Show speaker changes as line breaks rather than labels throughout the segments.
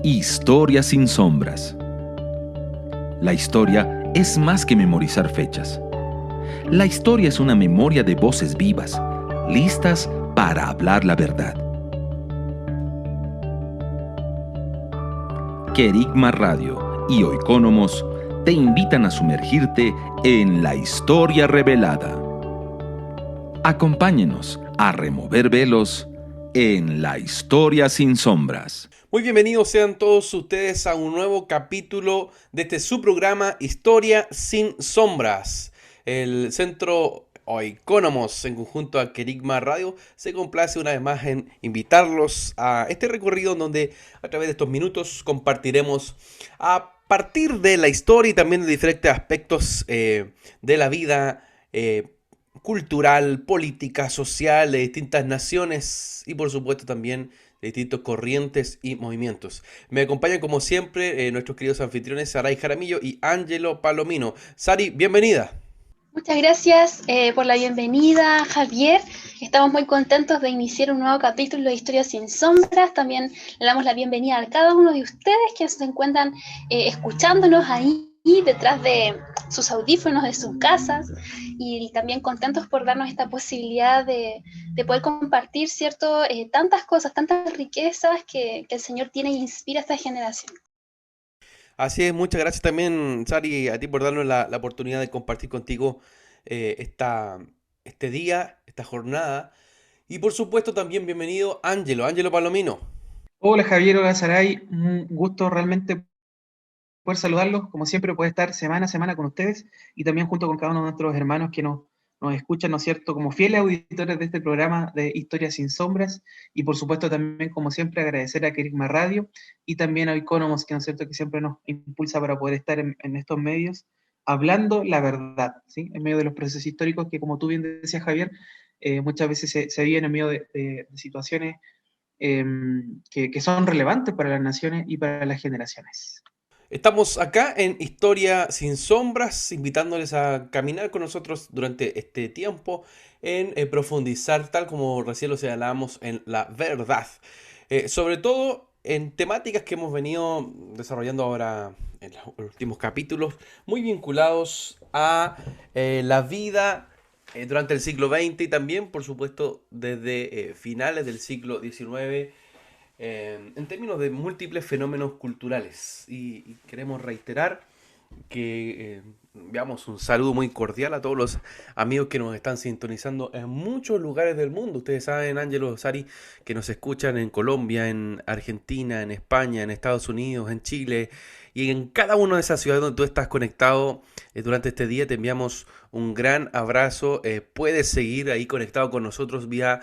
Historia sin sombras. La historia es más que memorizar fechas. La historia es una memoria de voces vivas, listas para hablar la verdad. Querigma Radio y Oikónomos te invitan a sumergirte en la historia revelada. Acompáñenos a remover velos en la historia sin sombras.
Muy bienvenidos sean todos ustedes a un nuevo capítulo de este su programa Historia sin Sombras. El Centro Oikónomos, en conjunto a Querigma Radio, se complace una vez más en invitarlos a este recorrido en donde a través de estos minutos compartiremos a partir de la historia y también de diferentes aspectos de la vida cultural, política, social de distintas naciones y por supuesto también de distintos corrientes y movimientos. Me acompañan como siempre nuestros queridos anfitriones Saray Jaramillo y Ángelo Palomino. Sari, bienvenida.
Muchas gracias por la bienvenida, Javier. Estamos muy contentos de iniciar un nuevo capítulo de Historia sin Sombras. También le damos la bienvenida a cada uno de ustedes que se encuentran escuchándonos ahí detrás de sus audífonos, de sus casas, y también contentos por darnos esta posibilidad de poder compartir, ¿cierto? Tantas cosas, tantas riquezas que el Señor tiene e inspira a esta generación.
Así es, muchas gracias también, Sari, a ti por darnos la oportunidad de compartir contigo este día, esta jornada. Y por supuesto también bienvenido Ángelo Palomino.
Hola Javier, hola Saray, un gusto realmente poder saludarlos, como siempre puede estar semana a semana con ustedes y también junto con cada uno de nuestros hermanos que nos escuchan, ¿no es cierto?, como fieles auditores de este programa de Historia sin Sombras, y por supuesto también, como siempre, agradecer a Querigma Radio y también a Oikónomos, que, ¿no es cierto?, que siempre nos impulsa para poder estar en estos medios hablando la verdad, ¿sí?, en medio de los procesos históricos que, como tú bien decías, Javier, muchas veces se viven en medio de situaciones que son relevantes para las naciones y para las generaciones.
Estamos acá en Historia sin Sombras, invitándoles a caminar con nosotros durante este tiempo en profundizar, tal como recién lo señalábamos, en la verdad. Sobre todo en temáticas que hemos venido desarrollando ahora en los últimos capítulos, muy vinculados a la vida durante el siglo XX y también, por supuesto, desde finales del siglo XIX. En términos de múltiples fenómenos culturales y queremos reiterar que veamos un saludo muy cordial a todos los amigos que nos están sintonizando en muchos lugares del mundo. Ustedes saben, Ángelo, Sari, que nos escuchan en Colombia, en Argentina, en España, en Estados Unidos, en Chile y en cada una de esas ciudades donde tú estás conectado durante este día. Te enviamos un gran abrazo. Puedes seguir ahí conectado con nosotros vía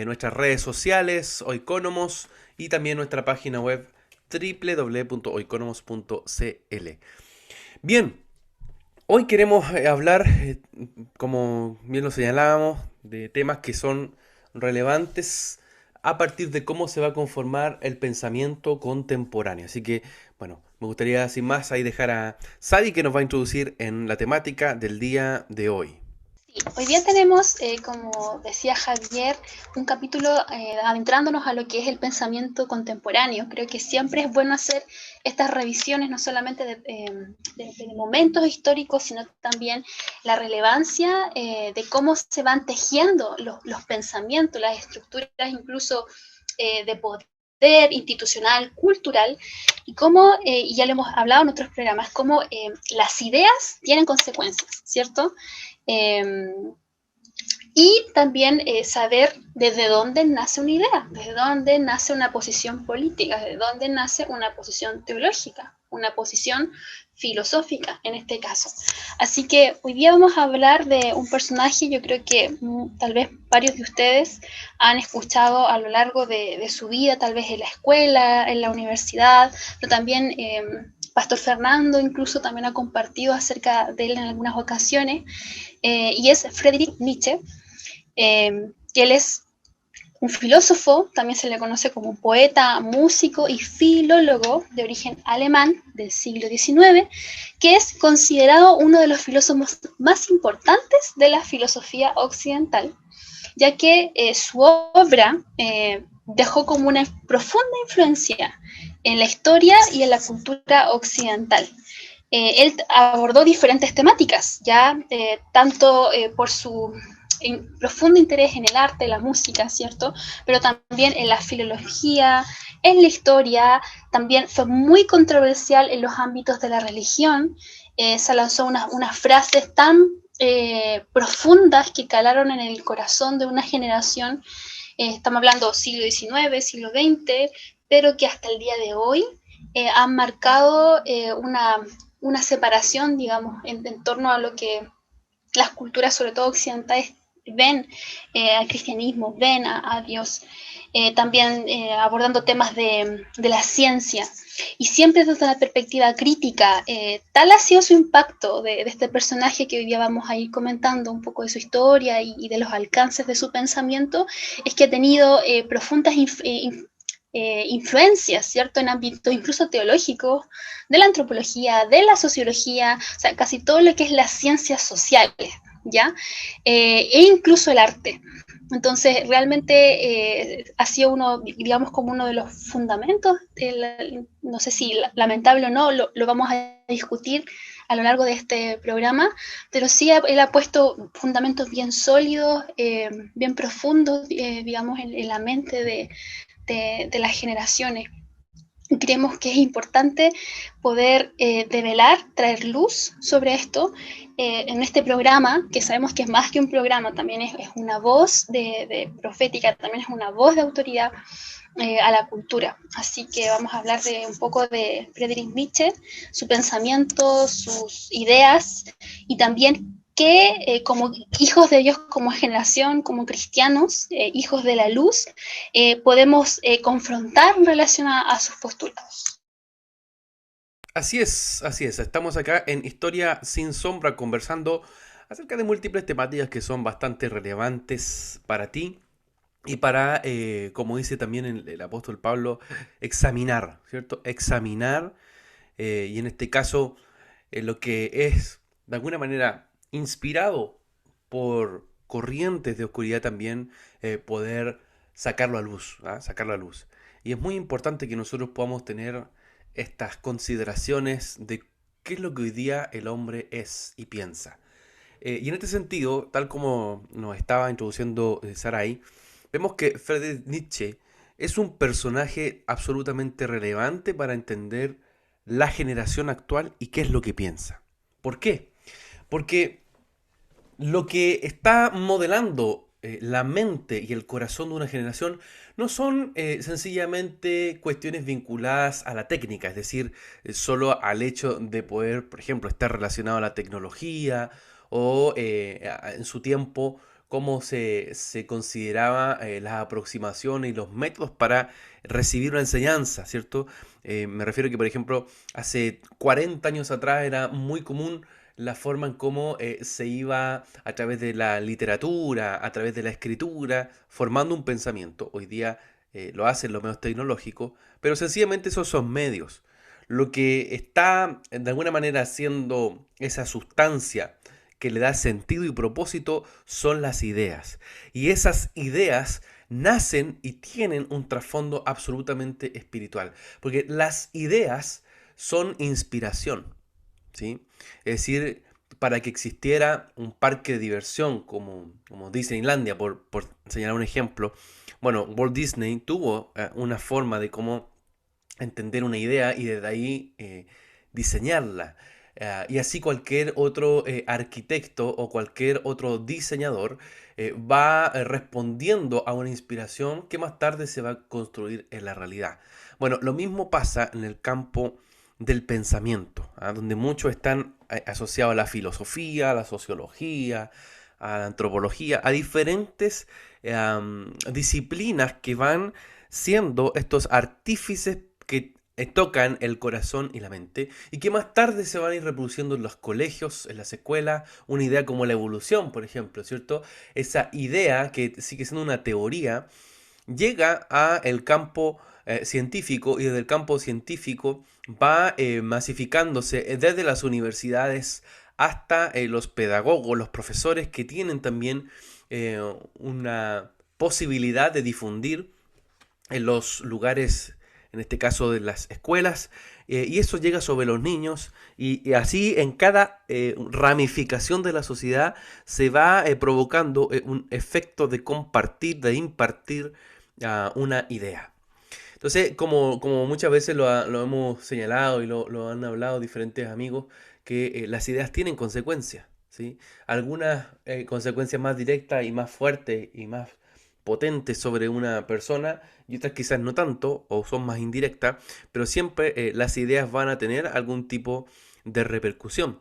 nuestras redes sociales, Oikónomos, y también nuestra página web www.oikonomos.cl. Bien, hoy queremos hablar, como bien lo señalábamos, de temas que son relevantes a partir de cómo se va a conformar el pensamiento contemporáneo. Así que, bueno, me gustaría sin más ahí dejar a Sadi que nos va a introducir en la temática del día de hoy.
Hoy día tenemos, como decía Javier, un capítulo adentrándonos a lo que es el pensamiento contemporáneo. Creo que siempre es bueno hacer estas revisiones, no solamente de momentos históricos, sino también la relevancia de cómo se van tejiendo los pensamientos, las estructuras incluso de poder institucional, cultural, y cómo, y ya lo hemos hablado en otros programas, cómo las ideas tienen consecuencias, ¿cierto? Y también saber desde dónde nace una idea, desde dónde nace una posición política, desde dónde nace una posición teológica, una posición filosófica en este caso. Así que hoy día vamos a hablar de un personaje, yo creo que tal vez varios de ustedes han escuchado a lo largo de su vida, tal vez en la escuela, en la universidad, pero también Pastor Fernando incluso también ha compartido acerca de él en algunas ocasiones, y es Friedrich Nietzsche, que él es un filósofo, también se le conoce como un poeta, músico y filólogo de origen alemán del siglo XIX, que es considerado uno de los filósofos más importantes de la filosofía occidental, ya que su obra dejó como una profunda influencia en la historia y en la cultura occidental. Él abordó diferentes temáticas, ya tanto por su profundo interés en el arte, la música, ¿cierto? Pero también en la filología, en la historia, también fue muy controversial en los ámbitos de la religión. Se lanzó unas frases tan profundas que calaron en el corazón de una generación. Estamos hablando siglo XIX, siglo XX, pero que hasta el día de hoy han marcado una separación, digamos, en torno a lo que las culturas, sobre todo occidentales, ven al cristianismo, ven a Dios. También abordando temas de la ciencia, y siempre desde una perspectiva crítica. Tal ha sido su impacto de este personaje que hoy día vamos a ir comentando un poco de su historia y de los alcances de su pensamiento, es que ha tenido profundas influencias, ¿cierto? En ámbitos incluso teológicos, de la antropología, de la sociología, o sea, casi todo lo que es las ciencias sociales, ¿ya? E incluso el arte. Entonces, realmente ha sido uno, digamos, como uno de los fundamentos, no sé si lamentable o no, lo vamos a discutir a lo largo de este programa, pero sí él ha puesto fundamentos bien sólidos, bien profundos, digamos, en la mente de las generaciones. Creemos que es importante poder develar, traer luz sobre esto en este programa, que sabemos que es más que un programa, también es una voz de profética, también es una voz de autoridad a la cultura. Así que vamos a hablar de un poco de Friedrich Nietzsche, su pensamiento, sus ideas, y también que como hijos de Dios, como generación, como cristianos, hijos de la luz, podemos confrontar en relación a sus postulados.
Así es, así es. Estamos acá en Historia sin Sombra conversando acerca de múltiples temáticas que son bastante relevantes para ti y para, como dice también el apóstol Pablo, examinar, ¿cierto? Examinar, y en este caso, lo que es de alguna manera inspirado por corrientes de oscuridad también, poder sacarlo a luz, ¿ah? Sacarlo a luz. Y es muy importante que nosotros podamos tener estas consideraciones de qué es lo que hoy día el hombre es y piensa. Y en este sentido, tal como nos estaba introduciendo Sarai, vemos que Friedrich Nietzsche es un personaje absolutamente relevante para entender la generación actual y qué es lo que piensa. ¿Por qué? Porque lo que está modelando la mente y el corazón de una generación no son sencillamente cuestiones vinculadas a la técnica, es decir, solo al hecho de poder, por ejemplo, estar relacionado a la tecnología o en su tiempo cómo se consideraba las aproximaciones y los métodos para recibir una enseñanza, ¿cierto? Me refiero a que, por ejemplo, hace 40 años atrás era muy común la forma en cómo se iba a través de la literatura, a través de la escritura, formando un pensamiento. Hoy día lo hacen los medios tecnológicos, pero sencillamente esos son medios. Lo que está de alguna manera haciendo esa sustancia que le da sentido y propósito son las ideas. Y esas ideas nacen y tienen un trasfondo absolutamente espiritual, porque las ideas son inspiración. ¿Sí? Es decir, para que existiera un parque de diversión como Disneylandia, por señalar un ejemplo, bueno, Walt Disney tuvo una forma de cómo entender una idea y desde ahí diseñarla. Y así cualquier otro arquitecto o cualquier otro diseñador va respondiendo a una inspiración que más tarde se va a construir en la realidad. Bueno, lo mismo pasa en el campo del pensamiento, donde muchos están asociados a la filosofía, a la sociología, a la antropología, a diferentes disciplinas que van siendo estos artífices que tocan el corazón y la mente y que más tarde se van a ir reproduciendo en los colegios, en las escuelas, una idea como la evolución, por ejemplo, ¿cierto? Esa idea que sigue siendo una teoría llega a el campo científico y desde el campo científico va masificándose desde las universidades hasta los pedagogos, los profesores que tienen también una posibilidad de difundir en los lugares en este caso de las escuelas, y eso llega sobre los niños, y así en cada ramificación de la sociedad se va provocando un efecto de compartir, de impartir una idea. Entonces, como muchas veces lo hemos señalado y lo han hablado diferentes amigos, que las ideas tienen consecuencias, ¿sí? Algunas consecuencias más directas y más fuertes y más potentes sobre una persona, y otras quizás no tanto o son más indirectas, pero siempre las ideas van a tener algún tipo de repercusión.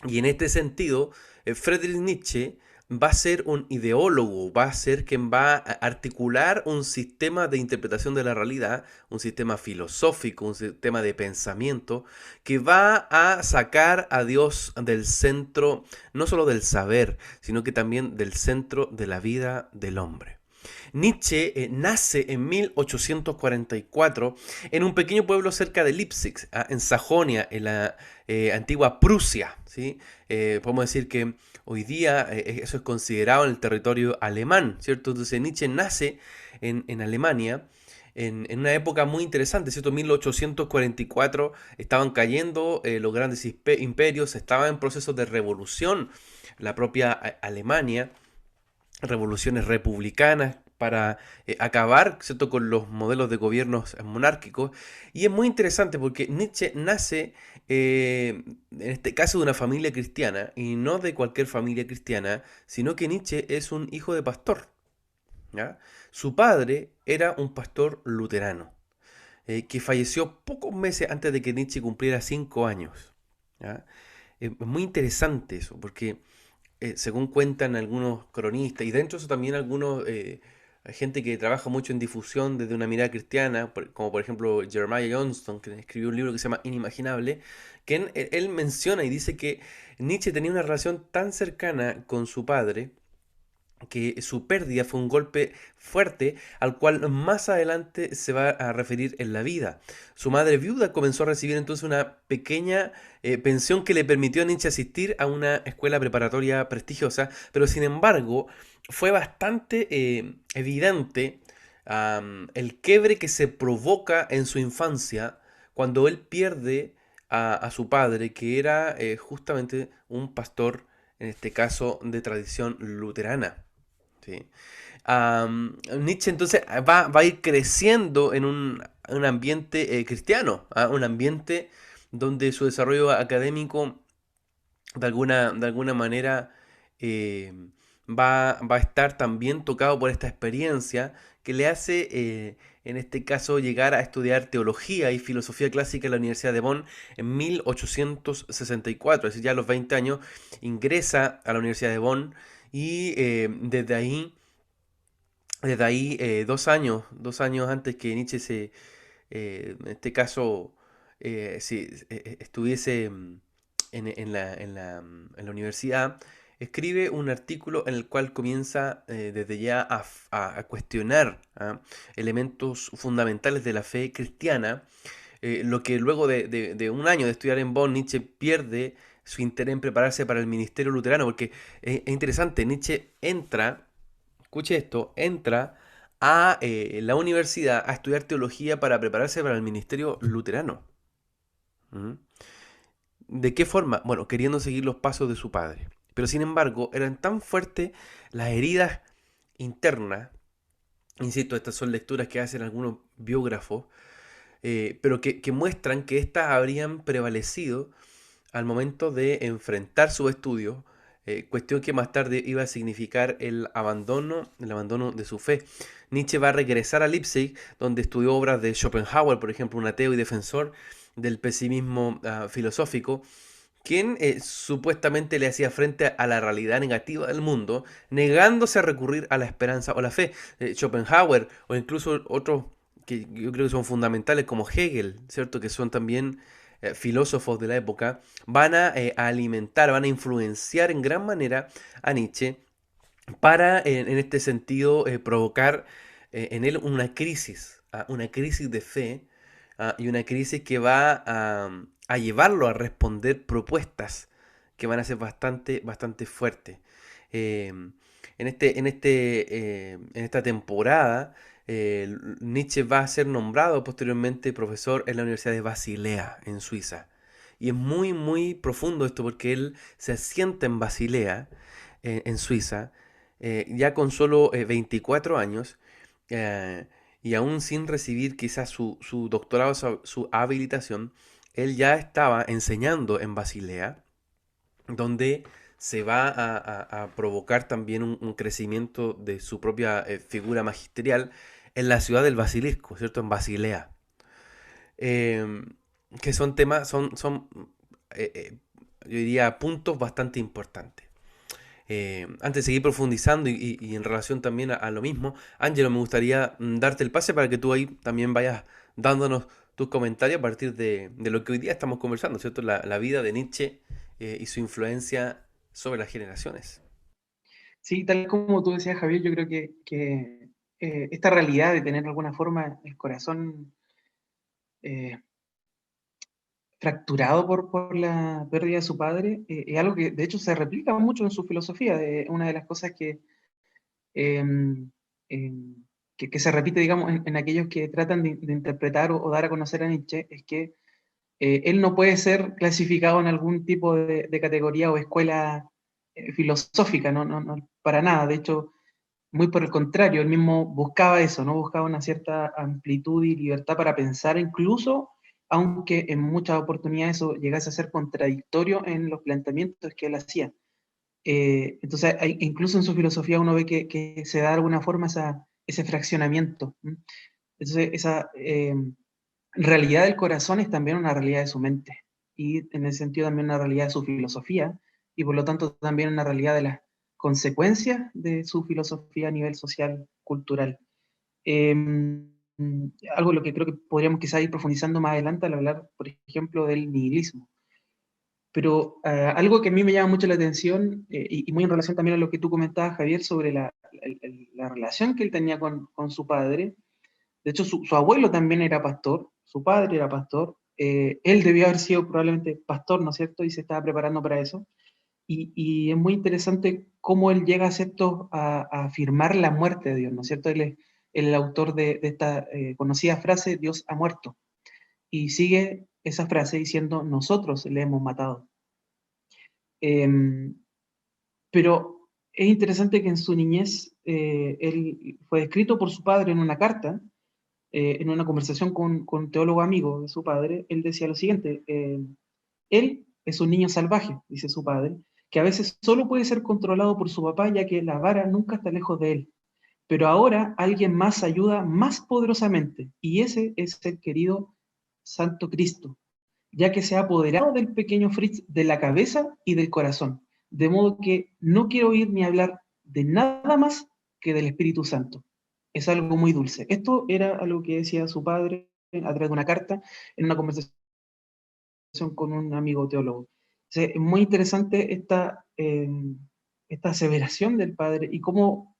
Y en este sentido, Friedrich Nietzsche va a ser un ideólogo, va a ser quien va a articular un sistema de interpretación de la realidad, un sistema filosófico, un sistema de pensamiento, que va a sacar a Dios del centro, no solo del saber, sino que también del centro de la vida del hombre. Nietzsche nace en 1844 en un pequeño pueblo cerca de Leipzig, en Sajonia, en la antigua Prusia, ¿sí? Podemos decir que hoy día eso es considerado en el territorio alemán, ¿cierto? Entonces Nietzsche nace en Alemania en una época muy interesante, ¿cierto? 1844 estaban cayendo los grandes imperios, estaba en procesos de revolución la propia Alemania, revoluciones republicanas para acabar, ¿cierto?, con los modelos de gobiernos monárquicos. Y es muy interesante porque Nietzsche nace, en este caso, de una familia cristiana, y no de cualquier familia cristiana, sino que Nietzsche es un hijo de pastor, ¿ya? Su padre era un pastor luterano, que falleció pocos meses antes de que Nietzsche cumpliera 5 años, ¿ya? Es muy interesante eso, porque según cuentan algunos cronistas, y dentro de eso también algunos gente que trabaja mucho en difusión desde una mirada cristiana, como por ejemplo Jeremiah Johnston, que escribió un libro que se llama Inimaginable, que él menciona y dice que Nietzsche tenía una relación tan cercana con su padre, que su pérdida fue un golpe fuerte al cual más adelante se va a referir en la vida. Su madre viuda comenzó a recibir entonces una pequeña pensión que le permitió a Nietzsche asistir a una escuela preparatoria prestigiosa, pero sin embargo fue bastante evidente el quiebre que se provoca en su infancia cuando él pierde a su padre, que era justamente un pastor, en este caso de tradición luterana. Sí. Nietzsche entonces va a ir creciendo en un ambiente cristiano, un ambiente donde su desarrollo académico de alguna manera eh, va a estar también tocado por esta experiencia que le hace, en este caso, llegar a estudiar teología y filosofía clásica en la Universidad de Bonn en 1864, es decir, ya a los 20 años ingresa a la Universidad de Bonn y desde ahí 2 años antes que Nietzsche en este caso, estuviese en la universidad, escribe un artículo en el cual comienza desde ya a cuestionar elementos fundamentales de la fe cristiana, lo que luego de un año de estudiar en Bonn, Nietzsche pierde su interés en prepararse para el ministerio luterano, porque es interesante, Nietzsche escuche esto, entra a la universidad a estudiar teología para prepararse para el ministerio luterano. ¿Mm? ¿De qué forma? Bueno, queriendo seguir los pasos de su padre. Pero sin embargo, eran tan fuertes las heridas internas, insisto, estas son lecturas que hacen algunos biógrafos, pero que muestran que éstas habrían prevalecido al momento de enfrentar sus estudios, cuestión que más tarde iba a significar el abandono de su fe. Nietzsche va a regresar a Leipzig, donde estudió obras de Schopenhauer, por ejemplo, un ateo y defensor del pesimismo filosófico, quien supuestamente le hacía frente a la realidad negativa del mundo, negándose a recurrir a la esperanza o la fe. Schopenhauer o incluso otros que yo creo que son fundamentales como Hegel, ¿cierto? Que son también filósofos de la época, van a alimentar, van a influenciar en gran manera a Nietzsche para, en este sentido, provocar en él una crisis de fe, y una crisis que va a llevarlo a responder propuestas que van a ser bastante, bastante fuertes. En esta temporada, Nietzsche va a ser nombrado posteriormente profesor en la Universidad de Basilea, en Suiza. Y es muy, muy profundo esto porque él se asienta en Basilea, en Suiza, ya con solo 24 años, eh, y aún sin recibir quizás su doctorado, su habilitación, él ya estaba enseñando en Basilea, donde se va a provocar también un crecimiento de su propia figura magisterial en la ciudad del Basilisco, ¿cierto? En Basilea. Em, que son temas, son eh, eh, yo diría, puntos bastante importantes. Antes de seguir profundizando y en relación también a lo mismo, Ángelo, me gustaría darte el pase para que tú ahí también vayas dándonos tus comentarios a partir de lo que hoy día estamos conversando, ¿cierto? La vida de Nietzsche y su influencia sobre las generaciones.
Sí, tal como tú decías, Javier, yo creo que esta realidad de tener de alguna forma el corazón eh, fracturado por la pérdida de su padre, es algo que de hecho se replica mucho en su filosofía. Una de las cosas eh, eh, que se repite, digamos, en aquellos que tratan de interpretar o dar a conocer a Nietzsche es que él no puede ser clasificado en algún tipo de categoría o escuela filosófica, no, para nada. De hecho, muy por el contrario, él mismo buscaba eso, ¿no? Buscaba una cierta amplitud y libertad para pensar, incluso aunque en muchas oportunidades eso llegase a ser contradictorio en los planteamientos que él hacía. Entonces, incluso en su filosofía uno ve que se da de alguna forma ese fraccionamiento. ¿M? Entonces, esa realidad del corazón es también una realidad de su mente, y en ese sentido también una realidad de su filosofía, y por lo tanto también una realidad de las consecuencias de su filosofía a nivel social, cultural. Eh, Algo en lo que creo que podríamos quizá ir profundizando más adelante al hablar, por ejemplo, del nihilismo. Pero algo que a mí me llama mucho la atención, y muy en relación también a lo que tú comentabas, Javier, sobre la relación que él tenía con su padre. De hecho, su abuelo también era pastor, su padre era pastor, él debió haber sido probablemente pastor, ¿no es cierto? Y se estaba preparando para eso. Y es muy interesante cómo él llega, ¿cierto?, a afirmar la muerte de Dios, ¿no es cierto? Él es el autor de esta conocida frase, Dios ha muerto. Y sigue esa frase diciendo, nosotros le hemos matado. Eh, pero es interesante que en su niñez él fue descrito por su padre en una carta, en una conversación con un teólogo amigo de su padre. Él decía lo siguiente: él es un niño salvaje, dice su padre, que a veces solo puede ser controlado por su papá, ya que la vara nunca está lejos de él. Pero ahora alguien más ayuda más poderosamente, y ese es el querido Santo Cristo, ya que se ha apoderado del pequeño Fritz de la cabeza y del corazón, de modo que no quiero oír ni hablar de nada más que del Espíritu Santo. Es algo muy dulce. Esto era algo que decía su padre a través de una carta en una conversación con un amigo teólogo. Es muy interesante esta aseveración del padre, y cómo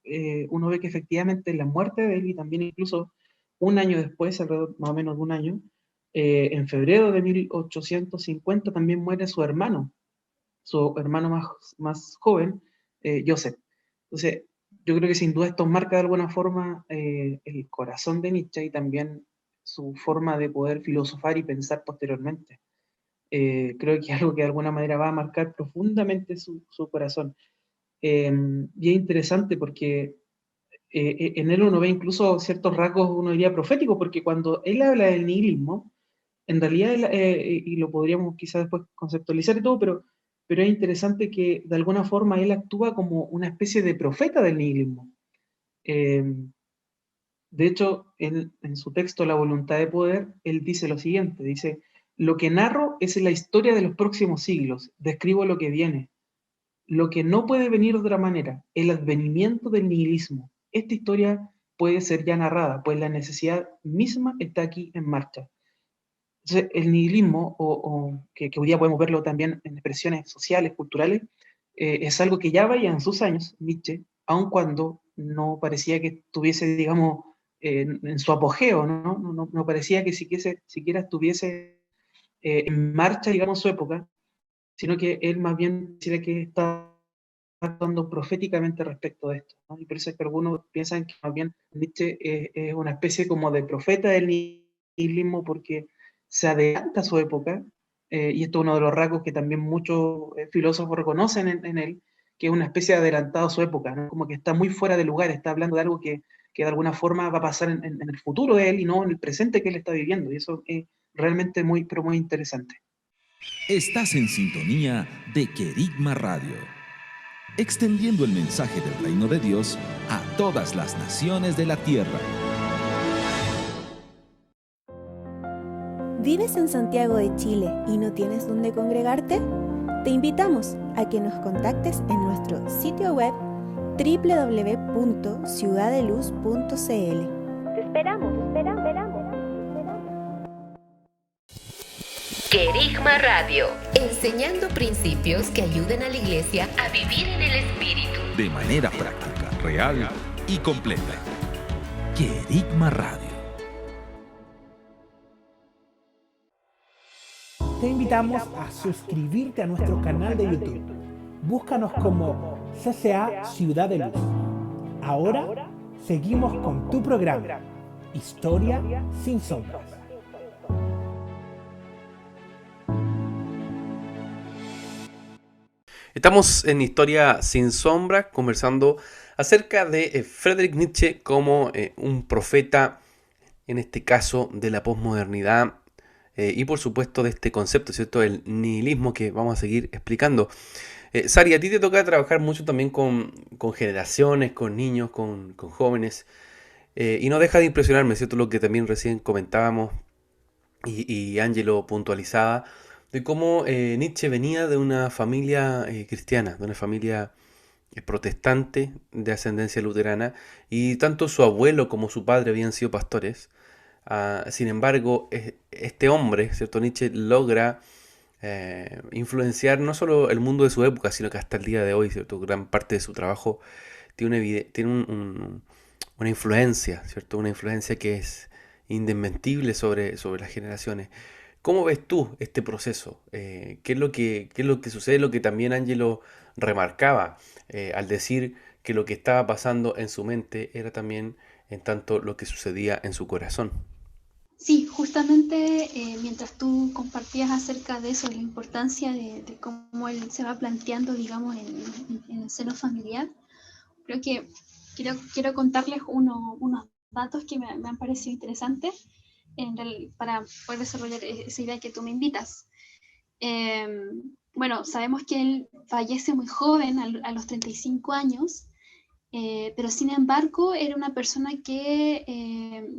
uno ve que efectivamente la muerte de él, y también incluso un año después, alrededor más o menos de un año, en febrero de 1850 también muere su hermano más joven, Joseph. Entonces, yo creo que sin duda esto marca de alguna forma el corazón de Nietzsche, y también su forma de poder filosofar y pensar posteriormente. Creo que es algo que de alguna manera va a marcar profundamente su corazón. Y es interesante porque en él uno ve incluso ciertos rasgos, uno diría proféticos, porque cuando él habla del nihilismo, en realidad, y lo podríamos quizás después conceptualizar y todo, pero es interesante que de alguna forma él actúa como una especie de profeta del nihilismo. Eh, de hecho, en su texto La voluntad de poder, él dice lo siguiente: dice, lo que narro es la historia de los próximos siglos, describo lo que viene, lo que no puede venir de otra manera, el advenimiento del nihilismo. Esta historia puede ser ya narrada, pues la necesidad misma está aquí en marcha. Entonces, el nihilismo, que hoy día podemos verlo también en expresiones sociales, culturales, es algo que ya vaya en sus años, Nietzsche, aun cuando no parecía que estuviese, digamos, en su apogeo, ¿no? No parecía que siquiera estuviese en marcha, digamos, su época, sino que él más bien decía que estaba actuando proféticamente respecto de esto, ¿no? Y por eso es que algunos piensan que más bien Nietzsche es una especie como de profeta del nihilismo porque se adelanta a su época, y esto es uno de los rasgos que también muchos filósofos reconocen en él, que es una especie de adelantado a su época, ¿no? Como que está muy fuera de lugar, está hablando de algo que de alguna forma va a pasar en el futuro de él y no en el presente que él está viviendo, y eso es realmente muy, pero muy interesante.
Estás en sintonía de Querigma Radio, extendiendo el mensaje del reino de Dios a todas las naciones de la tierra.
¿Vives en Santiago de Chile y no tienes dónde congregarte? Te invitamos a que nos contactes en nuestro sitio web www.ciudadeluz.cl. Te esperamos.
Querigma Radio, enseñando principios que ayuden a la iglesia a vivir en el Espíritu.
De manera práctica, real y completa. Querigma Radio.
Te invitamos a suscribirte a nuestro canal de YouTube. Búscanos como CCA Ciudad de Luz. Ahora seguimos con tu programa, Historia sin Sombras.
Estamos en Historia sin Sombra conversando acerca de Friedrich Nietzsche como un profeta, en este caso de la posmodernidad, y por supuesto de este concepto, ¿cierto?, el nihilismo, que vamos a seguir explicando. Sari, a ti te toca trabajar mucho también con generaciones, con niños, con jóvenes, y no deja de impresionarme, ¿cierto?, lo que también recién comentábamos y Ángelo puntualizaba, de cómo Nietzsche venía de una familia cristiana, de una familia protestante de ascendencia luterana, y tanto su abuelo como su padre habían sido pastores. Sin embargo, este hombre, ¿cierto?, Nietzsche, logra influenciar no solo el mundo de su época, sino que hasta el día de hoy, ¿cierto?, gran parte de su trabajo tiene una influencia, ¿cierto?, una influencia que es indesmentible sobre las generaciones. ¿Cómo ves tú este proceso? ¿Qué es lo que sucede? Lo que también Ángelo remarcaba al decir que lo que estaba pasando en su mente era también en tanto lo que sucedía en su corazón.
Sí, justamente mientras tú compartías acerca de eso, la importancia de cómo él se va planteando, digamos, en el seno familiar, creo que quiero contarles unos datos que me han parecido interesantes para poder desarrollar esa idea que tú me invitas. Bueno, sabemos que él fallece muy joven, a los 35 años, pero sin embargo era una persona que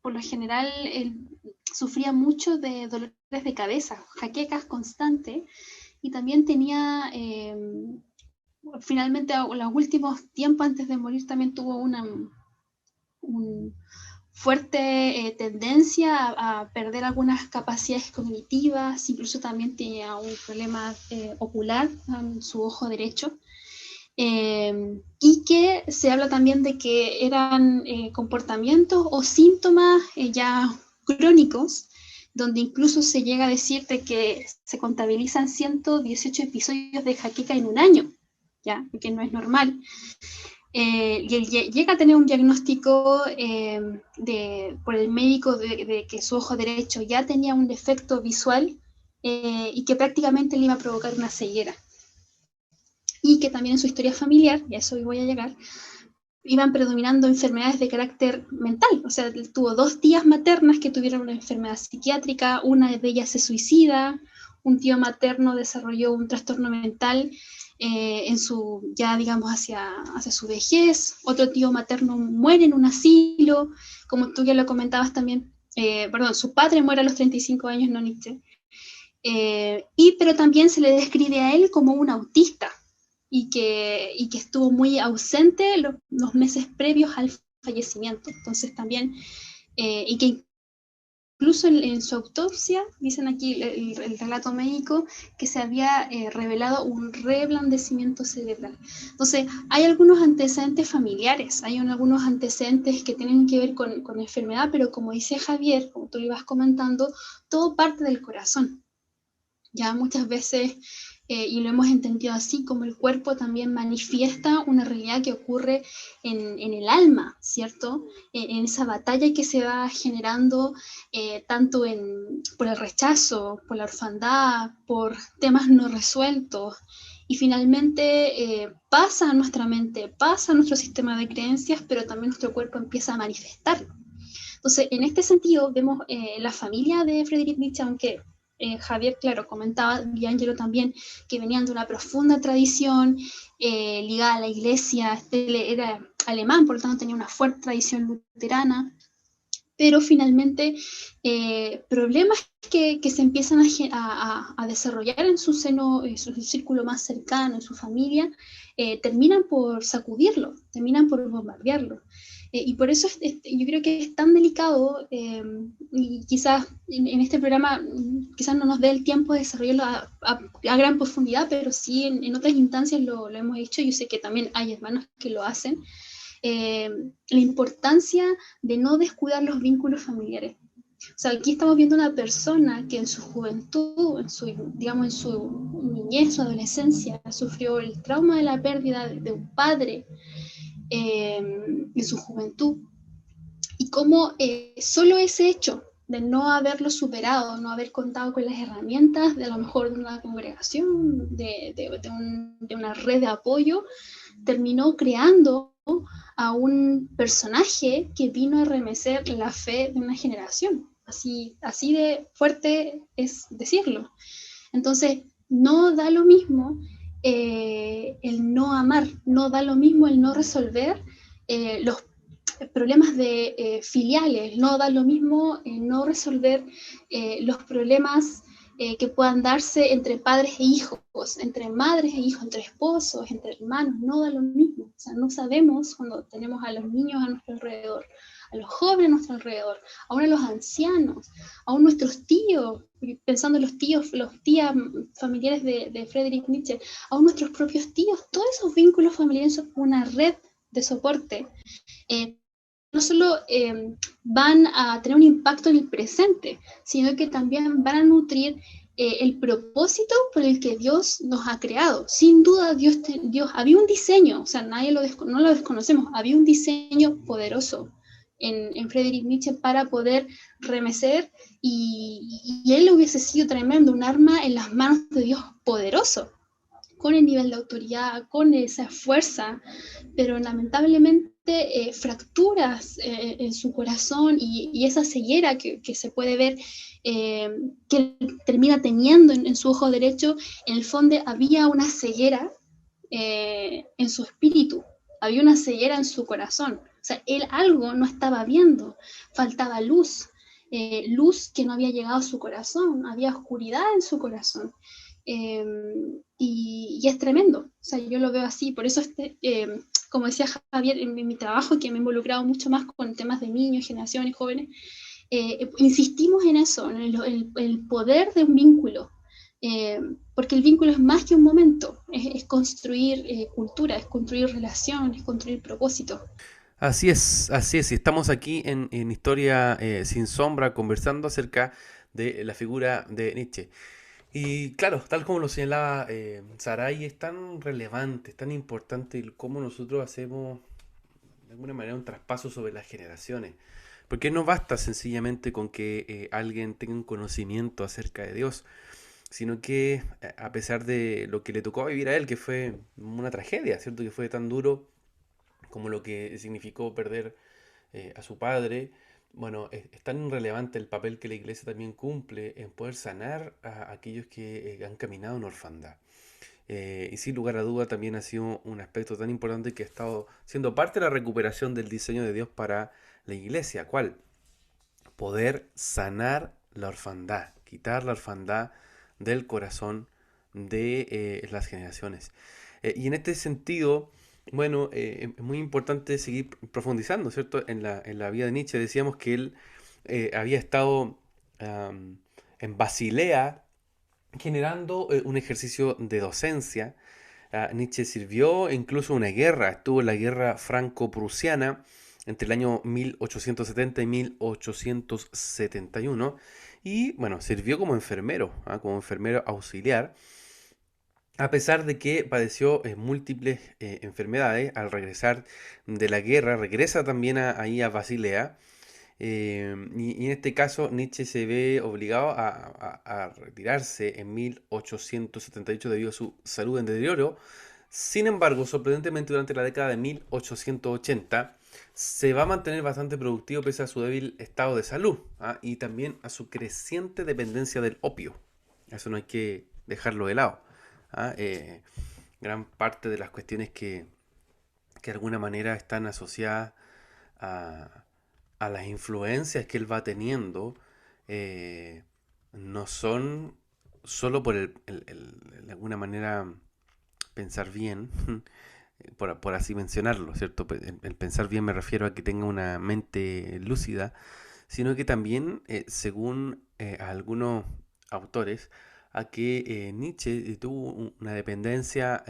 por lo general él sufría mucho de dolores de cabeza, jaquecas constantes, y también tenía, finalmente, los últimos tiempos antes de morir, también tuvo una fuerte tendencia a perder algunas capacidades cognitivas, incluso también tenía un problema ocular en su ojo derecho. Y que se habla también de que eran comportamientos o síntomas ya crónicos, donde incluso se llega a decir de que se contabilizan 118 episodios de jaqueca en un año, ¿ya? Que no es normal. Y él llega a tener un diagnóstico por el médico de que su ojo derecho ya tenía un defecto visual y que prácticamente le iba a provocar una ceguera. Y que también en su historia familiar, y a eso voy a llegar, iban predominando enfermedades de carácter mental. O sea, tuvo 2 tías maternas que tuvieron una enfermedad psiquiátrica, una de ellas se suicida, un tío materno desarrolló un trastorno mental ya digamos hacia su vejez, otro tío materno muere en un asilo, como tú ya lo comentabas también, su padre muere a los 35 años, no Nietzsche, pero también se le describe a él como un autista, y que estuvo muy ausente los meses previos al fallecimiento. Entonces también, y que incluso en su autopsia, dicen aquí el relato médico, que se había revelado un reblandecimiento cerebral. Entonces, hay algunos antecedentes familiares, hay algunos antecedentes que tienen que ver con enfermedad, pero como dice Javier, como tú lo ibas comentando, todo parte del corazón. Ya muchas veces y lo hemos entendido así, como el cuerpo también manifiesta una realidad que ocurre en el alma, ¿cierto? En esa batalla que se va generando tanto por el rechazo, por la orfandad, por temas no resueltos, y finalmente pasa a nuestra mente, pasa a nuestro sistema de creencias, pero también nuestro cuerpo empieza a manifestar. Entonces, en este sentido, vemos la familia de Friedrich Nietzsche, aunque Javier, claro, comentaba, y Angelo también, que venían de una profunda tradición ligada a la iglesia, era alemán, por lo tanto tenía una fuerte tradición luterana, pero finalmente problemas que se empiezan a desarrollar en su seno, en su círculo más cercano, en su familia, terminan por sacudirlo, terminan por bombardearlo. Y por eso yo creo que es tan delicado, y quizás en este programa quizás no nos dé el tiempo de desarrollarlo a gran profundidad, pero sí en otras instancias lo hemos hecho. Yo sé que también hay hermanos que lo hacen. La importancia de no descuidar los vínculos familiares. O sea, aquí estamos viendo una persona que en su juventud, digamos, en su niñez, su adolescencia, sufrió el trauma de la pérdida de un padre en su juventud. Y cómo solo ese hecho de no haberlo superado, no haber contado con las herramientas de a lo mejor de una congregación, de una red de apoyo, terminó creando a un personaje que vino a remecer la fe de una generación. Así de fuerte es decirlo. Entonces, no da lo mismo el no amar, no da lo mismo el no resolver los problemas filiales, no da lo mismo no resolver los problemas que puedan darse entre padres e hijos, entre madres e hijos, entre esposos, entre hermanos, no da lo mismo. O sea, no sabemos cuando tenemos a los niños a nuestro alrededor, a los jóvenes a nuestro alrededor, aún a los ancianos, aún nuestros tíos, pensando en los tías familiares de Friedrich Nietzsche, aún nuestros propios tíos, todos esos vínculos familiares son una red de soporte. No solo van a tener un impacto en el presente, sino que también van a nutrir el propósito por el que Dios nos ha creado. Sin duda, Dios había un diseño, o sea, no lo desconocemos, había un diseño poderoso en Friedrich Nietzsche para poder remecer, y él hubiese sido tremendo, un arma en las manos de Dios poderoso, con el nivel de autoridad, con esa fuerza, pero lamentablemente fracturas en su corazón y esa ceguera que se puede ver que termina teniendo en su ojo derecho, en el fondo había una ceguera en su espíritu, había una ceguera en su corazón. O sea, él algo no estaba viendo, faltaba luz, luz que no había llegado a su corazón, había oscuridad en su corazón. Y es tremendo, o sea, yo lo veo así, por eso como decía Javier, en mi trabajo, que me he involucrado mucho más con temas de niños, generaciones, jóvenes, insistimos en eso, en el poder de un vínculo, porque el vínculo es más que un momento, es construir cultura, es construir relación, es construir propósito.
Así es, y estamos aquí en Historia Sin Sombra conversando acerca de la figura de Nietzsche. Y claro, tal como lo señalaba Saray, es tan relevante, es tan importante el cómo nosotros hacemos de alguna manera un traspaso sobre las generaciones. Porque no basta sencillamente con que alguien tenga un conocimiento acerca de Dios, sino que a pesar de lo que le tocó vivir a él, que fue una tragedia, ¿cierto? Que fue tan duro como lo que significó perder a su padre. Bueno, es tan relevante el papel que la iglesia también cumple en poder sanar a aquellos que han caminado en orfandad. Y sin lugar a duda también ha sido un aspecto tan importante que ha estado siendo parte de la recuperación del diseño de Dios para la iglesia. ¿Cuál? Poder sanar la orfandad, quitar la orfandad del corazón de las generaciones. Y en este sentido, bueno, es muy importante seguir profundizando, ¿cierto? En la vida de Nietzsche decíamos que él había estado en Basilea generando un ejercicio de docencia. Nietzsche sirvió incluso una guerra, estuvo en la guerra franco-prusiana entre el año 1870 y 1871 y bueno, sirvió como enfermero auxiliar. a pesar de que padeció múltiples enfermedades. Al regresar de la guerra, regresa también ahí a Basilea. Y en este caso Nietzsche se ve obligado a retirarse en 1878 debido a su salud en deterioro. Sin embargo, sorprendentemente durante la década de 1880 se va a mantener bastante productivo pese a su débil estado de salud, ¿ah? Y también a su creciente dependencia del opio. Eso no hay que dejarlo de lado, ¿ah? Gran parte de las cuestiones que de alguna manera están asociadas a, a las influencias que él va teniendo, eh, no son solo por de alguna manera pensar bien, por así mencionarlo, ¿cierto? El pensar bien me refiero a que tenga una mente lúcida, sino que también, según algunos autores, a que Nietzsche tuvo una dependencia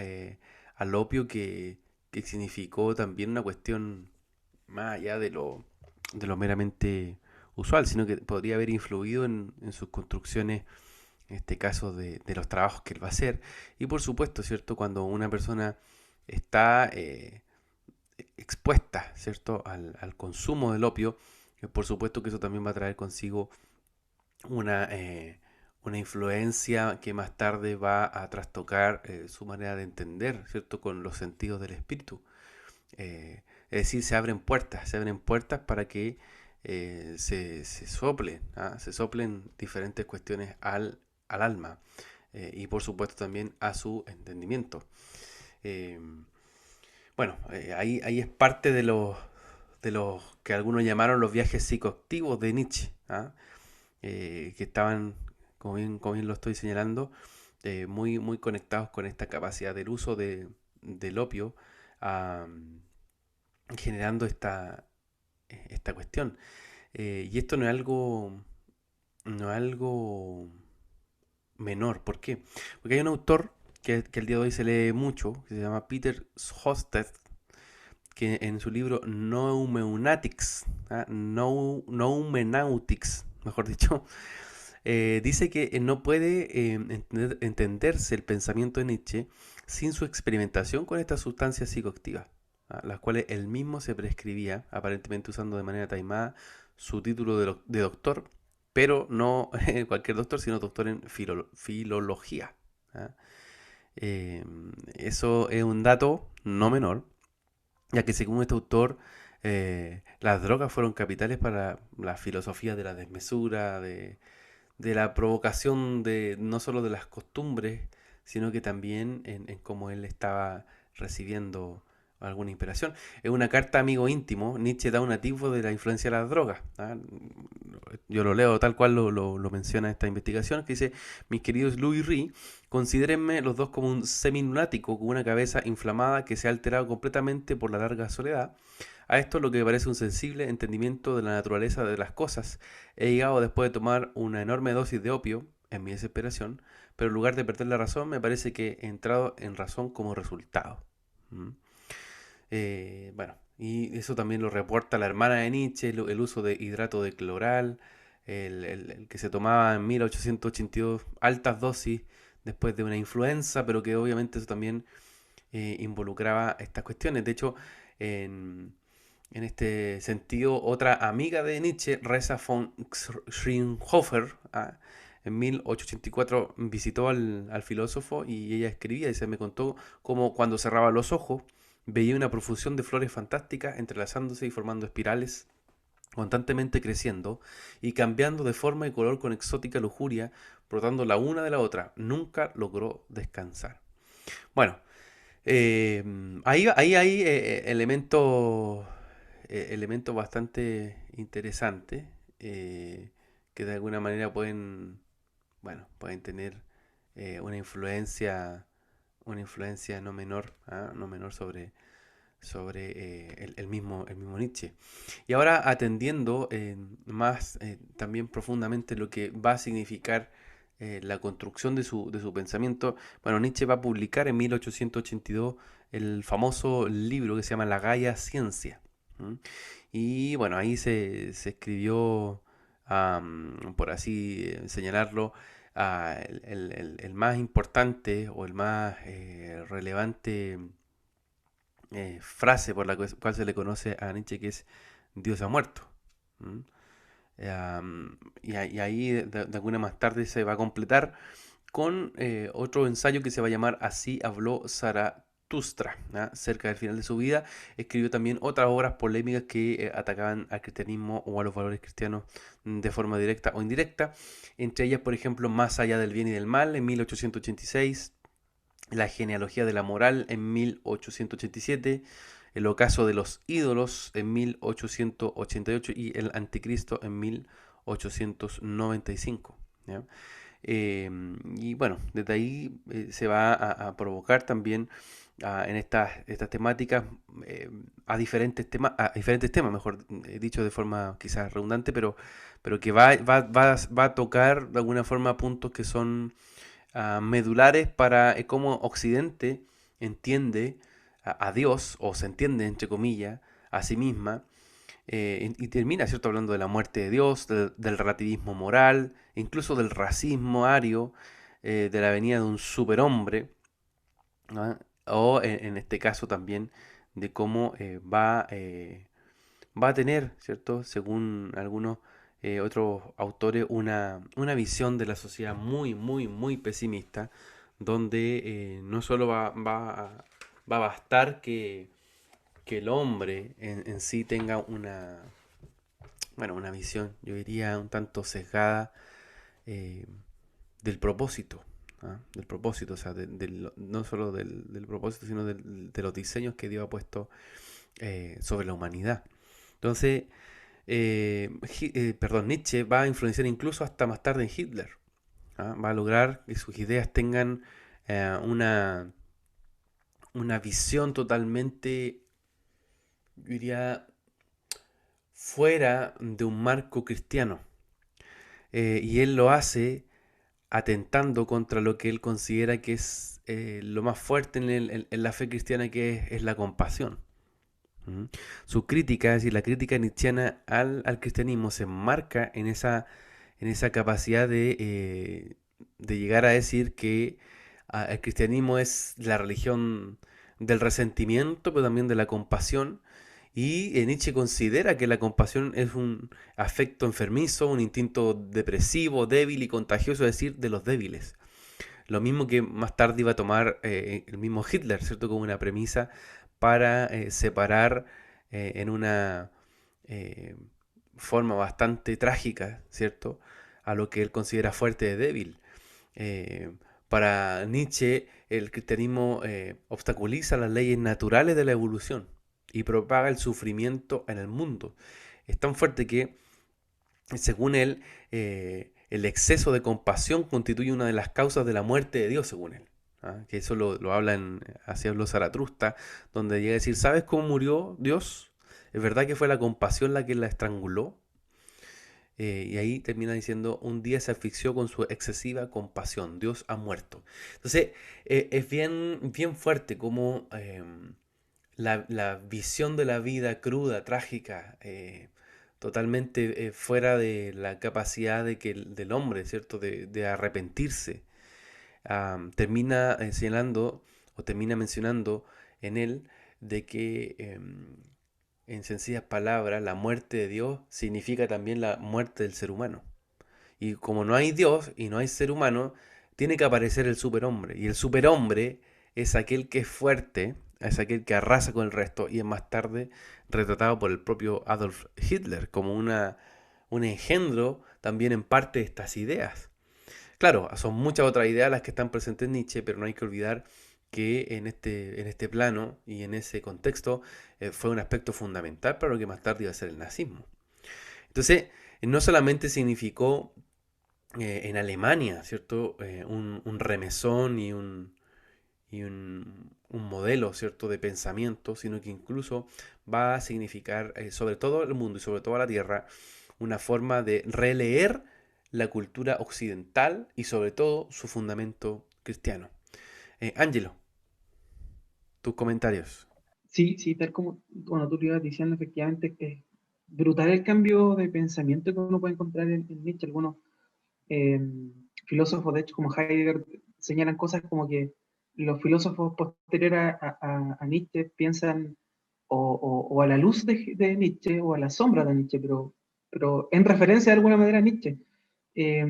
al opio que significó también una cuestión más allá de lo meramente usual, sino que podría haber influido en sus construcciones, en este caso de los trabajos que él va a hacer. Y por supuesto, ¿cierto? Cuando una persona está expuesta, ¿cierto? Al consumo del opio, por supuesto que eso también va a traer consigo una influencia que más tarde va a trastocar su manera de entender, ¿cierto? Con los sentidos del espíritu. Es decir, se abren puertas para que se soplen, ¿ah? Se soplen diferentes cuestiones al alma, y por supuesto también a su entendimiento. Eh, bueno, ahí es parte de los que algunos llamaron los viajes psicoactivos de Nietzsche, ¿ah? Que estaban, como bien lo estoy señalando, muy conectados con esta capacidad del uso del opio, ah, generando esta cuestión. Y esto no es algo menor. ¿Por qué? Porque hay un autor que el día de hoy se lee mucho, que se llama Peter Hosted, que en su libro Noumenautics, ¿ah? Noumenautics, mejor dicho, dice que no puede entenderse el pensamiento de Nietzsche sin su experimentación con estas sustancias psicoactivas, ¿ah? Las cuales él mismo se prescribía, aparentemente usando de manera taimada su título de doctor, pero no cualquier doctor, sino doctor en filología, ¿ah? Eh, Eso es un dato no menor, ya que según este autor, las drogas fueron capitales para la filosofía de la desmesura, de la provocación de no solo de las costumbres, sino que también en cómo él estaba recibiendo alguna inspiración. En una carta amigo íntimo, Nietzsche da un atisbo de la influencia de las drogas, ¿ah? Yo lo leo tal cual lo menciona esta investigación, que dice: mis queridos Louis Rie, considérenme los dos como un semilunático con una cabeza inflamada que se ha alterado completamente por la larga soledad. A esto lo que me parece un sensible entendimiento de la naturaleza de las cosas. He llegado después de tomar una enorme dosis de opio, en mi desesperación, pero en lugar de perder la razón, me parece que he entrado en razón como resultado. ¿Mm? Bueno, y eso también lo reporta la hermana de Nietzsche, el uso de hidrato de cloral, el que se tomaba en 1882 altas dosis después de una influenza, pero que obviamente eso también involucraba estas cuestiones. De hecho, en este sentido, otra amiga de Nietzsche, Rosa von Schrienhofer, en 1884 visitó al filósofo y ella escribía, y se me contó cómo cuando cerraba los ojos veía una profusión de flores fantásticas entrelazándose y formando espirales, constantemente creciendo y cambiando de forma y color con exótica lujuria, brotando la una de la otra. Nunca logró descansar. Bueno, ahí hay elementos bastante interesantes, que de alguna manera pueden tener una influencia no menor, ¿ah? No menor sobre el mismo Nietzsche. Y ahora atendiendo más también profundamente lo que va a significar la construcción de su pensamiento, bueno, Nietzsche va a publicar en 1882 el famoso libro que se llama La Gaia Ciencia. ¿Mm? Y bueno, ahí se escribió por así señalarlo, el más importante o el más relevante frase por la cual se le conoce a Nietzsche, que es Dios ha muerto. ¿Mm? Y ahí de alguna más tarde se va a completar con otro ensayo que se va a llamar Así habló Zaratustra. ¿Ah? Cerca del final de su vida escribió también otras obras polémicas que atacaban al cristianismo o a los valores cristianos de forma directa o indirecta. Entre ellas, por ejemplo, Más allá del bien y del mal en 1886, La genealogía de la moral en 1887, El ocaso de los ídolos en 1888 y El anticristo en 1895. ¿Ya? Y bueno, desde ahí se va a provocar también en estas temáticas a diferentes temas, mejor dicho de forma quizás redundante, pero que va a tocar de alguna forma puntos que son medulares para cómo Occidente entiende a Dios, o se entiende, entre comillas, a sí misma, y termina, ¿cierto?, hablando de la muerte de Dios, del relativismo moral, incluso del racismo ario, de la venida de un superhombre, ¿no? O en este caso también de cómo va a tener, ¿cierto?, según algunos otros autores, una visión de la sociedad muy, muy, muy pesimista, donde no solo va a bastar que el hombre en sí tenga una visión, yo diría, un tanto sesgada eh, del propósito, ¿ah? Del propósito, o sea, no solo del propósito, sino de los diseños que Dios ha puesto sobre la humanidad. Entonces, Nietzsche va a influenciar incluso hasta más tarde en Hitler. ¿Ah? Va a lograr que sus ideas tengan una visión totalmente, yo diría, fuera de un marco cristiano. Y él lo hace atentando contra lo que él considera que es lo más fuerte en la fe cristiana, que es la compasión. ¿Mm? Su crítica, es decir, la crítica nietzscheana al cristianismo se enmarca en esa capacidad de llegar a decir que el cristianismo es la religión del resentimiento, pero también de la compasión. Y Nietzsche considera que la compasión es un afecto enfermizo, un instinto depresivo, débil y contagioso, es decir, de los débiles. Lo mismo que más tarde iba a tomar el mismo Hitler, ¿cierto? Como una premisa para separar en una eh, forma bastante trágica, ¿cierto? A lo que él considera fuerte de débil. Eh, para Nietzsche, el cristianismo obstaculiza las leyes naturales de la evolución y propaga el sufrimiento en el mundo. Es tan fuerte que, según él, el exceso de compasión constituye una de las causas de la muerte de Dios, según él. ¿Ah? Que eso lo habla Así habló Zaratustra, donde llega a decir, ¿sabes cómo murió Dios? ¿Es verdad que fue la compasión la que la estranguló? Y ahí termina diciendo, un día se asfixió con su excesiva compasión, Dios ha muerto. Entonces, es bien fuerte como la visión de la vida cruda, trágica, totalmente fuera de la capacidad del hombre, ¿cierto? De arrepentirse. Termina señalando o termina mencionando en él de que en sencillas palabras, la muerte de Dios significa también la muerte del ser humano. Y como no hay Dios y no hay ser humano, tiene que aparecer el superhombre. Y el superhombre es aquel que es fuerte, es aquel que arrasa con el resto, y es más tarde retratado por el propio Adolf Hitler como un engendro también en parte de estas ideas. Claro, son muchas otras ideas las que están presentes en Nietzsche, pero no hay que olvidar que en este plano y en ese contexto fue un aspecto fundamental para lo que más tarde iba a ser el nazismo. Entonces, no solamente significó en Alemania, ¿cierto? Un remesón y un modelo, ¿cierto?, de pensamiento, sino que incluso va a significar, sobre todo el mundo y sobre todo la Tierra, una forma de releer la cultura occidental y sobre todo su fundamento cristiano. Ángelo, tus comentarios.
Sí, sí, tal como, bueno, tú lo ibas diciendo, efectivamente, brutal el cambio de pensamiento que uno puede encontrar en Nietzsche. Algunos eh, filósofos, de hecho, como Heidegger, señalan cosas como que los filósofos posteriores a Nietzsche piensan o a la luz de Nietzsche o a la sombra de Nietzsche, pero en referencia de alguna manera a Nietzsche. Eh,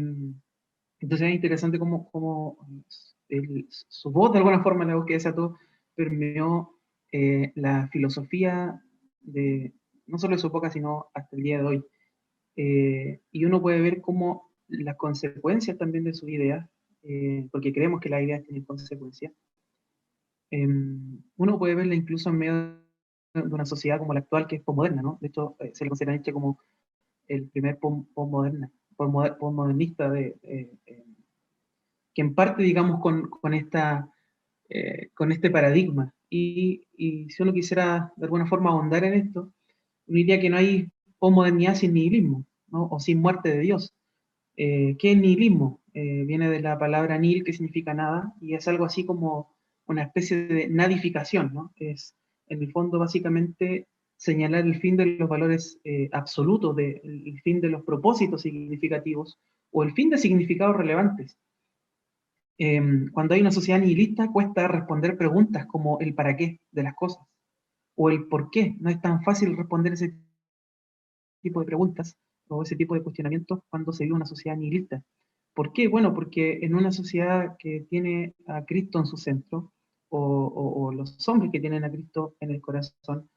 entonces es interesante cómo su voz, de alguna forma, la voz que desató, permeó la filosofía de no solo de su época, sino hasta el día de hoy. Y uno puede ver cómo las consecuencias también de sus ideas, porque creemos que las ideas tienen consecuencias, uno puede verla incluso en medio de una sociedad como la actual, que es posmoderna, ¿no? De hecho, se le considera a Nietzsche como el primer posmodernista que en parte, digamos, con este paradigma. Y si uno quisiera de alguna forma ahondar en esto, uno diría que no hay posmodernidad sin nihilismo, ¿no? O sin muerte de Dios. ¿Qué es nihilismo? Viene de la palabra nihil, que significa nada, y es algo así como una especie de nadificación, ¿no? Es, en el fondo, básicamente señalar el fin de los valores absolutos, el fin de los propósitos significativos, o el fin de significados relevantes. Cuando hay una sociedad nihilista, cuesta responder preguntas como el para qué de las cosas, o el por qué. No es tan fácil responder ese tipo de preguntas o ese tipo de cuestionamientos cuando se vive una sociedad nihilista. ¿Por qué? Bueno, porque en una sociedad que tiene a Cristo en su centro, o los hombres que tienen a Cristo en el corazón,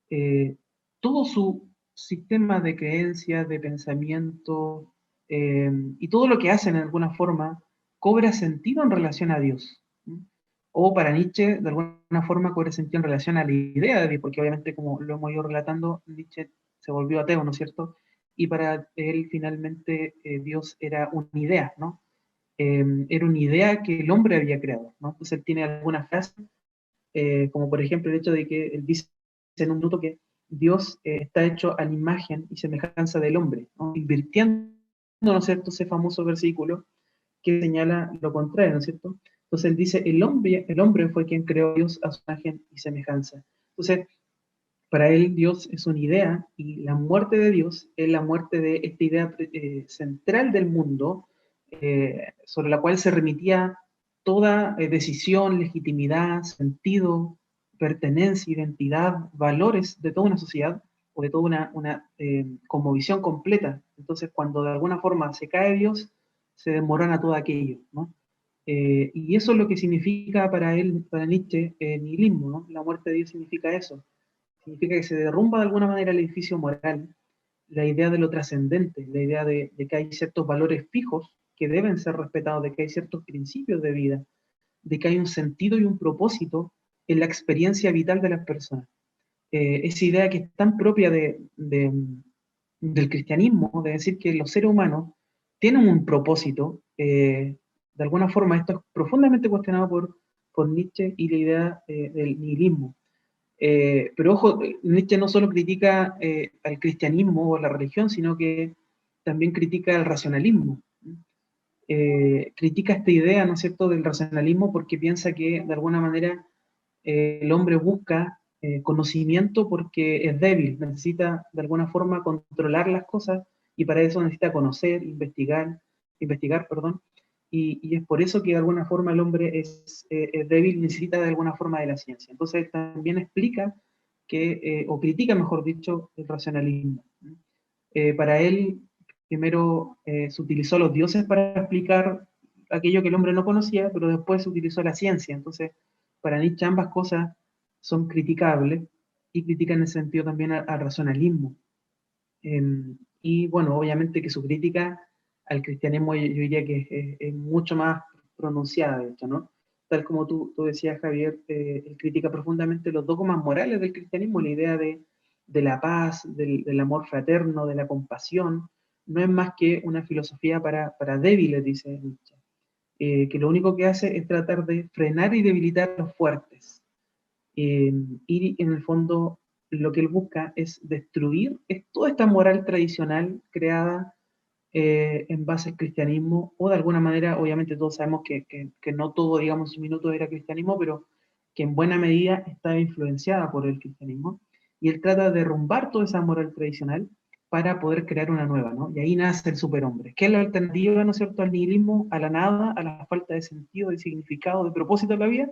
eh, todo su sistema de creencias, de pensamiento, y todo lo que hacen en alguna forma, cobra sentido en relación a Dios. O para Nietzsche, de alguna forma, cobra sentido en relación a la idea de Dios, porque obviamente, como lo hemos ido relatando, Nietzsche se volvió ateo, ¿no es cierto? Y para él, finalmente, Dios era una idea, ¿no? Era una idea que el hombre había creado, ¿no? Entonces él tiene algunas frases, como por ejemplo el hecho de que él dice en un minuto que Dios está hecho a la imagen y semejanza del hombre, ¿no? Invirtiendo, ¿no es cierto?, ese famoso versículo que señala lo contrario, ¿no es cierto? Entonces él dice, el hombre fue quien creó a Dios a su imagen y semejanza. Entonces, para él Dios es una idea y la muerte de Dios es la muerte de esta idea central del mundo, sobre la cual se remitía toda decisión, legitimidad, sentido, pertenencia, identidad, valores de toda una sociedad o de toda una cosmovisión completa. Entonces, cuando de alguna forma se cae Dios, se desmorona todo aquello, ¿no? Y eso es lo que significa para él, para Nietzsche, nihilismo, ¿no? La muerte de Dios significa eso. Significa que se derrumba de alguna manera el edificio moral, la idea de lo trascendente, la idea de que hay ciertos valores fijos que deben ser respetados, de que hay ciertos principios de vida, de que hay un sentido y un propósito en la experiencia vital de las personas. Esa idea que es tan propia del cristianismo, de decir que los seres humanos tienen un propósito, de alguna forma esto es profundamente cuestionado por Nietzsche y la idea del nihilismo. Pero ojo, Nietzsche no solo critica al cristianismo o la religión, sino que también critica el racionalismo. Critica esta idea, ¿no es cierto?, del racionalismo porque piensa que de alguna manera el hombre busca conocimiento porque es débil, necesita de alguna forma controlar las cosas y para eso necesita conocer, investigar, perdón, y es por eso que de alguna forma el hombre es débil, necesita de alguna forma de la ciencia. Entonces también explica o critica, mejor dicho, el racionalismo. Para él, primero se utilizó los dioses para explicar aquello que el hombre no conocía, pero después se utilizó la ciencia. Entonces, para Nietzsche ambas cosas son criticables y critican en ese sentido también al racionalismo. Y bueno, obviamente que su crítica al cristianismo yo diría que es mucho más pronunciada, de hecho, ¿no? Tal como tú decías, Javier, él critica profundamente los dogmas morales del cristianismo, la idea de la paz, del amor fraterno, de la compasión, no es más que una filosofía para débiles, dice Nietzsche, que lo único que hace es tratar de frenar y debilitar a los fuertes. Y en el fondo lo que él busca es destruir toda esta moral tradicional creada en base al cristianismo, o de alguna manera, obviamente todos sabemos que no todo, digamos, un minuto era cristianismo, pero que en buena medida estaba influenciada por el cristianismo, y él trata de derrumbar toda esa moral tradicional para poder crear una nueva, ¿no? Y ahí nace el superhombre, que es la alternativa, ¿no es cierto?, al nihilismo, a la nada, a la falta de sentido, de significado, de propósito de la vida,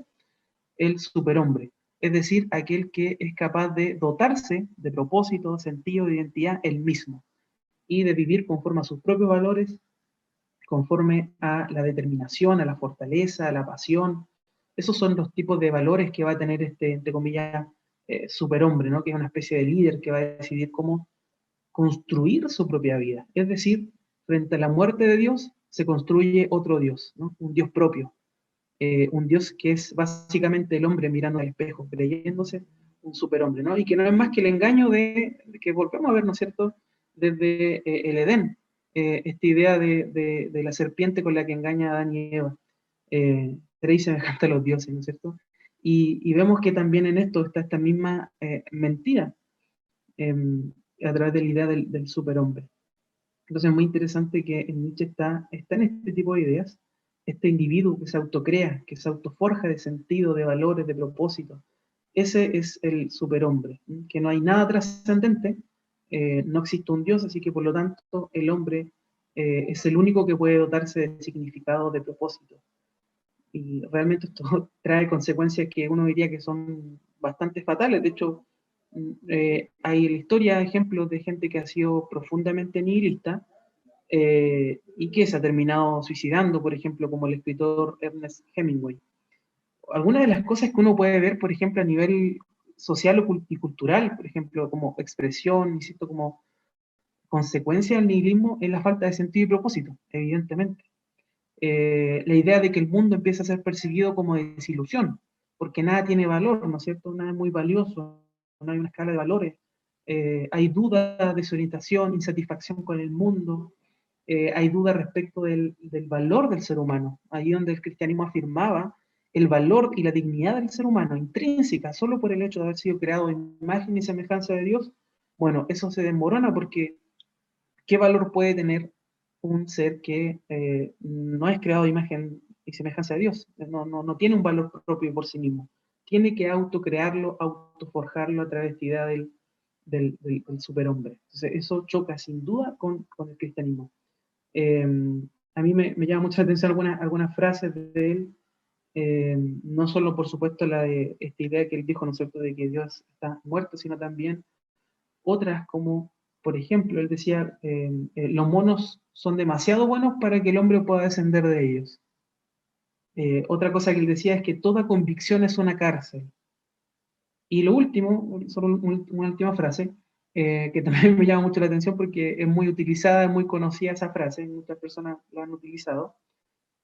el superhombre. Es decir, aquel que es capaz de dotarse de propósito, sentido, de identidad, él mismo, y de vivir conforme a sus propios valores, conforme a la determinación, a la fortaleza, a la pasión. Esos son los tipos de valores que va a tener este, entre comillas, superhombre, ¿no? Que es una especie de líder que va a decidir cómo construir su propia vida. Es decir, frente a la muerte de Dios, se construye otro Dios, ¿no? Un Dios propio. Un Dios que es básicamente el hombre mirando al espejo, creyéndose un superhombre, ¿no? Y que no es más que el engaño de que volvemos a ver, ¿no es cierto?, desde el Edén, esta idea de la serpiente con la que engaña a Adán y Eva. Seréis semejante a los dioses, ¿no es cierto? Y vemos que también en esto está esta misma mentira a través de la idea del superhombre. Entonces es muy interesante que en Nietzsche está en este tipo de ideas, este individuo que se autocrea, que se autoforja de sentido, de valores, de propósito. Ese es el superhombre, que no hay nada trascendente, no existe un Dios, así que por lo tanto el hombre es el único que puede dotarse de significado, de propósito. Y realmente esto trae consecuencias que uno diría que son bastante fatales. De hecho, hay en la historia ejemplos de gente que ha sido profundamente nihilista y que se ha terminado suicidando, por ejemplo, como el escritor Ernest Hemingway. Algunas de las cosas que uno puede ver, por ejemplo, a nivel social y cultural, por ejemplo, como expresión, insisto, como consecuencia del nihilismo, es la falta de sentido y propósito, evidentemente. La idea de que el mundo empieza a ser percibido como desilusión, porque nada tiene valor, ¿no es cierto? Nada es muy valioso, no hay una escala de valores, hay duda, desorientación, insatisfacción con el mundo, hay duda respecto del valor del ser humano, ahí donde el cristianismo afirmaba el valor y la dignidad del ser humano, intrínseca, solo por el hecho de haber sido creado en imagen y semejanza de Dios. Bueno, eso se desmorona porque ¿qué valor puede tener un ser que no es creado de imagen y semejanza de Dios? No tiene un valor propio por sí mismo. Tiene que autocrearlo, autoforjarlo a través de la idea del superhombre. Entonces, eso choca sin duda con el cristianismo. A mí me llama mucha atención algunas frases de él, no solo, por supuesto, la de esta idea que él dijo, ¿no es cierto?, de que Dios está muerto, sino también otras como, por ejemplo, él decía, los monos son demasiado buenos para que el hombre pueda descender de ellos. Otra cosa que él decía es que toda convicción es una cárcel. Y lo último, solo una última frase, que también me llama mucho la atención porque es muy utilizada, es muy conocida esa frase, muchas personas la han utilizado.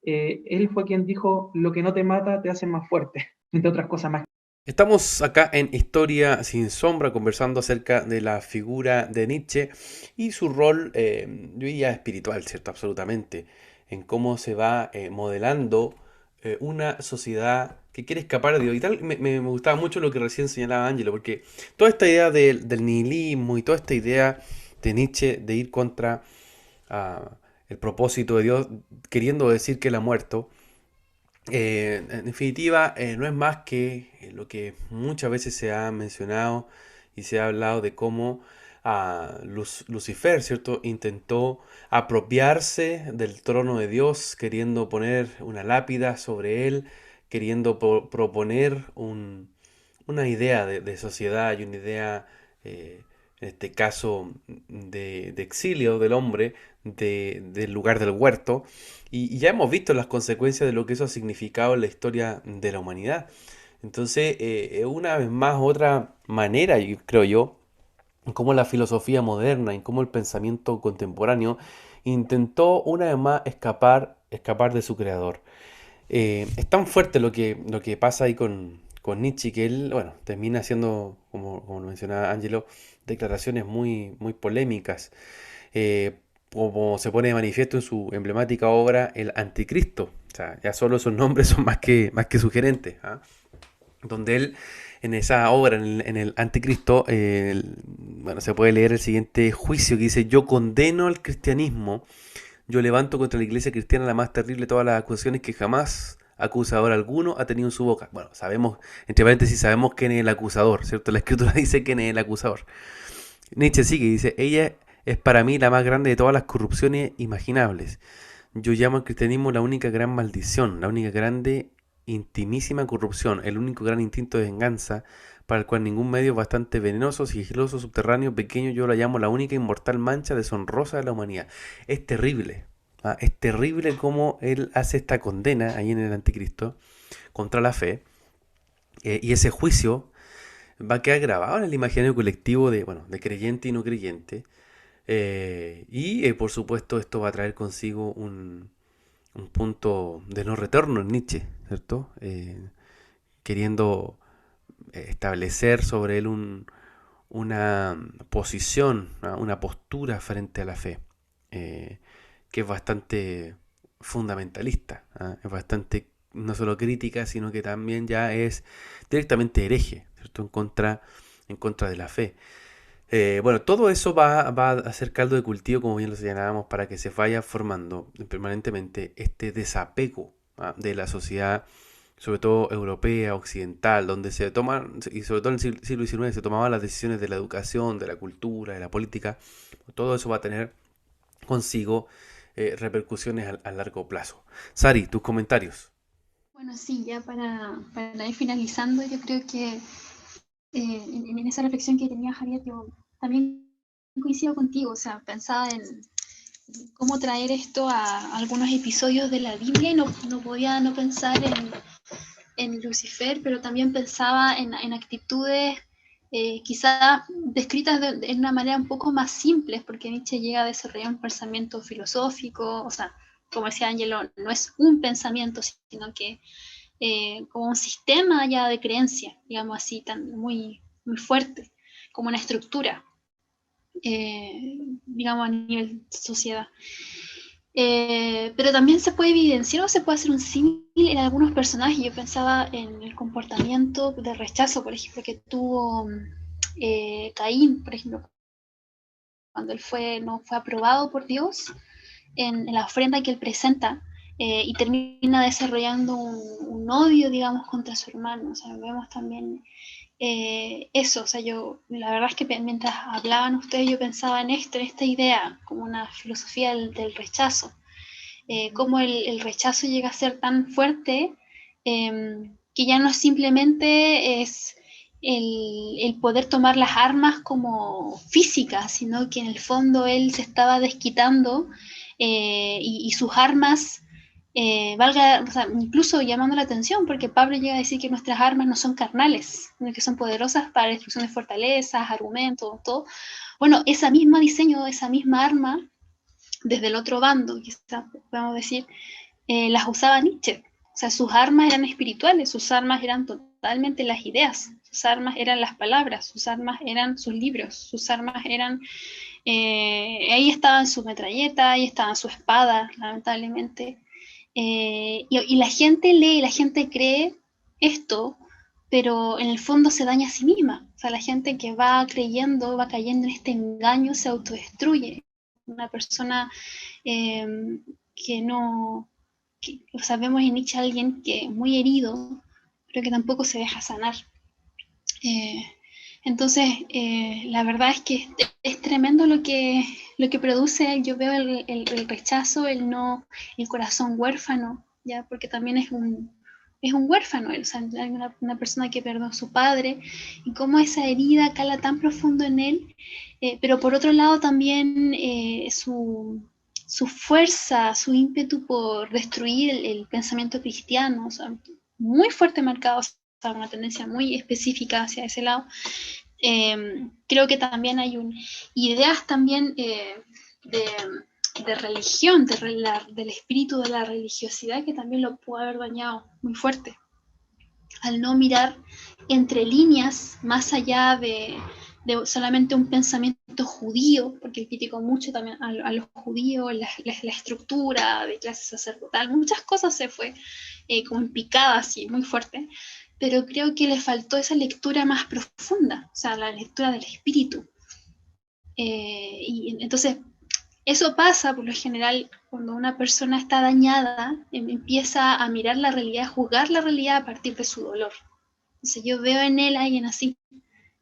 Él fue quien dijo, lo que no te mata te hace más fuerte, entre otras cosas más.
Estamos acá en Historia sin Sombra conversando acerca de la figura de Nietzsche y su rol, yo diría espiritual, ¿cierto? Absolutamente, en cómo se va modelando una sociedad que quiere escapar de Dios. Y tal, me gustaba mucho lo que recién señalaba Ángelo, porque toda esta idea del nihilismo y toda esta idea de Nietzsche de ir contra el propósito de Dios, queriendo decir que él ha muerto, en definitiva, no es más que lo que muchas veces se ha mencionado y se ha hablado de cómo Lucifer, ¿cierto?, intentó apropiarse del trono de Dios, queriendo poner una lápida sobre él, queriendo proponer una idea de sociedad y una idea, en este caso, de exilio del hombre, del lugar del huerto. Y ya hemos visto las consecuencias de lo que eso ha significado en la historia de la humanidad. Entonces, una vez más, otra manera, creo yo, en cómo la filosofía moderna, en cómo el pensamiento contemporáneo intentó una vez más escapar de su creador. Es tan fuerte lo que pasa ahí con Nietzsche que él, bueno, termina haciendo, como lo mencionaba Ángelo, declaraciones muy, muy polémicas. Como se pone de manifiesto en su emblemática obra El Anticristo. O sea, ya solo esos nombres son más que sugerentes, ¿ah? Donde él, en esa obra, en el Anticristo, bueno, se puede leer el siguiente juicio que dice: yo condeno al cristianismo, yo levanto contra la iglesia cristiana la más terrible de todas las acusaciones que jamás acusador alguno ha tenido en su boca. Bueno, sabemos, entre paréntesis, sabemos quién es el acusador, ¿cierto? La escritura dice quién es el acusador. Nietzsche sigue y dice, ella es para mí la más grande de todas las corrupciones imaginables. Yo llamo al cristianismo la única gran maldición, la única grande, intimísima corrupción, el único gran instinto de venganza, para el cual ningún medio bastante venenoso, sigiloso, subterráneo, pequeño, yo la llamo la única inmortal mancha deshonrosa de la humanidad. Es terrible, es terrible cómo él hace esta condena ahí en el Anticristo contra la fe, y ese juicio va a quedar grabado en el imaginario colectivo de creyente y no creyente. Por supuesto esto va a traer consigo un punto de no retorno en Nietzsche, ¿cierto? Queriendo establecer sobre él una posición, ¿no? Una postura frente a la fe, que es bastante fundamentalista, ¿ah? Es bastante no solo crítica, sino que también ya es directamente hereje, ¿cierto? En contra de la fe. Bueno, todo eso va a ser caldo de cultivo, como bien lo señalábamos, para que se vaya formando permanentemente este desapego, ¿ah? De la sociedad, sobre todo europea, occidental, donde se toman, y sobre todo en el siglo XIX, se tomaban las decisiones de la educación, de la cultura, de la política. Todo eso va a tener consigo repercusiones a largo plazo. Sari, tus comentarios.
Bueno, sí, ya para ir finalizando, yo creo que en esa reflexión que tenía Javier, yo también coincido contigo, o sea, pensaba en cómo traer esto a algunos episodios de la Biblia y no podía no pensar en Lucifer, pero también pensaba en actitudes quizás descritas de una manera un poco más simple, porque Nietzsche llega a desarrollar un pensamiento filosófico, o sea, como decía Angelo, no es un pensamiento, sino que como un sistema ya de creencia, digamos así, muy, muy fuerte, como una estructura, digamos a nivel sociedad. Pero también se puede evidenciar o se puede hacer un símil en algunos personajes. Yo pensaba en el comportamiento de rechazo, por ejemplo, que tuvo Caín, por ejemplo, cuando él no fue aprobado por Dios en la ofrenda que él presenta, y termina desarrollando un odio, digamos, contra su hermano. O sea, vemos también eso. O sea, la verdad es que mientras hablaban ustedes, yo pensaba en esta idea, como una filosofía del rechazo. Cómo el rechazo llega a ser tan fuerte, que ya no simplemente es el poder tomar las armas como físicas, sino que en el fondo él se estaba desquitando, y sus armas, o sea, incluso llamando la atención, porque Pablo llega a decir que nuestras armas no son carnales, sino que son poderosas para la destrucción de fortalezas, argumentos, todo. Bueno, ese mismo diseño, esa misma arma, desde el otro bando, quizás podemos decir, las usaba Nietzsche. O sea, sus armas eran espirituales, sus armas eran totalmente las ideas, sus armas eran las palabras, sus armas eran sus libros, sus armas eran... ahí estaba su metralleta, ahí estaba su espada, lamentablemente. Y la gente lee, la gente cree esto, pero en el fondo se daña a sí misma. O sea, la gente que va creyendo, va cayendo en este engaño, se autodestruye. Una persona que no... o sea, vemos en Nietzsche a alguien que es muy herido, pero que tampoco se deja sanar. Entonces, la verdad es que es tremendo lo que produce. Yo veo el rechazo, el corazón huérfano, ¿ya? Porque también es un huérfano, o sea, una persona que perdió a su padre, y cómo esa herida cala tan profundo en él, pero por otro lado también su fuerza, su ímpetu por destruir el pensamiento cristiano, o sea, muy fuerte marcado, o sea, una tendencia muy específica hacia ese lado. Creo que también hay ideas también de religión, del espíritu de la religiosidad, que también lo puede haber dañado muy fuerte, al no mirar entre líneas, más allá de solamente un pensamiento judío, porque él criticó mucho también a los judíos, la estructura de clase sacerdotal, muchas cosas se fue como en picada así, muy fuerte, pero creo que le faltó esa lectura más profunda, o sea, la lectura del espíritu. Y entonces, Eso pasa por lo general cuando una persona está dañada, empieza a mirar la realidad, a juzgar la realidad a partir de su dolor. Entonces yo veo en él a alguien así,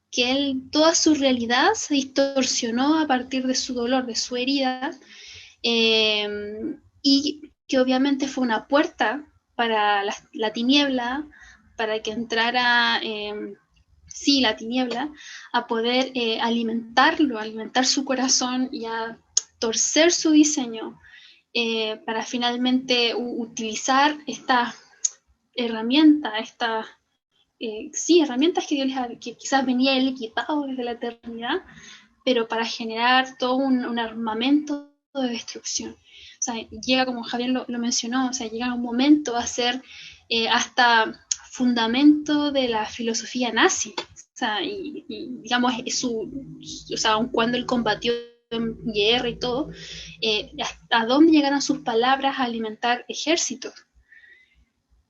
que él, toda su realidad se distorsionó a partir de su dolor, de su herida, y que obviamente fue una puerta para la tiniebla, para que entrara, sí, la tiniebla, a poder alimentarlo, alimentar su corazón y a torcer su diseño para finalmente utilizar esta herramienta, sí, herramientas que Dios que quizás venía él equipado desde la eternidad, pero para generar todo un armamento de destrucción. O sea, llega, como Javier lo mencionó, o sea, llega un momento a ser hasta fundamento de la filosofía nazi. O sea, y digamos, o sea, aun cuando él combatió en guerra y todo, hasta dónde llegaron sus palabras a alimentar ejércitos.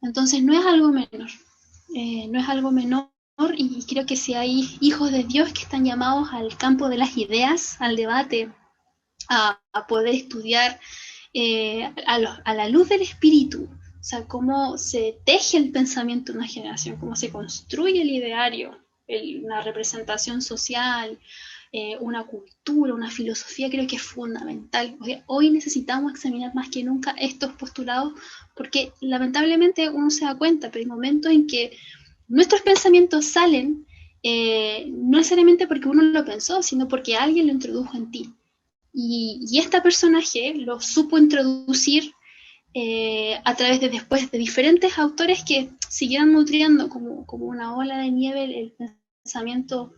Entonces no es algo menor, no es algo menor, y creo que si hay hijos de Dios que están llamados al campo de las ideas, al debate, a poder estudiar a la luz del espíritu, o sea, cómo se teje el pensamiento de una generación, cómo se construye el ideario, una representación social, una cultura, una filosofía, creo que es fundamental. O sea, hoy necesitamos examinar más que nunca estos postulados, porque lamentablemente uno se da cuenta, pero hay momentos en que nuestros pensamientos salen, no necesariamente porque uno lo pensó, sino porque alguien lo introdujo en ti. Y este personaje lo supo introducir a través de después de diferentes autores que siguieron nutriendo como una ola de nieve el pensamiento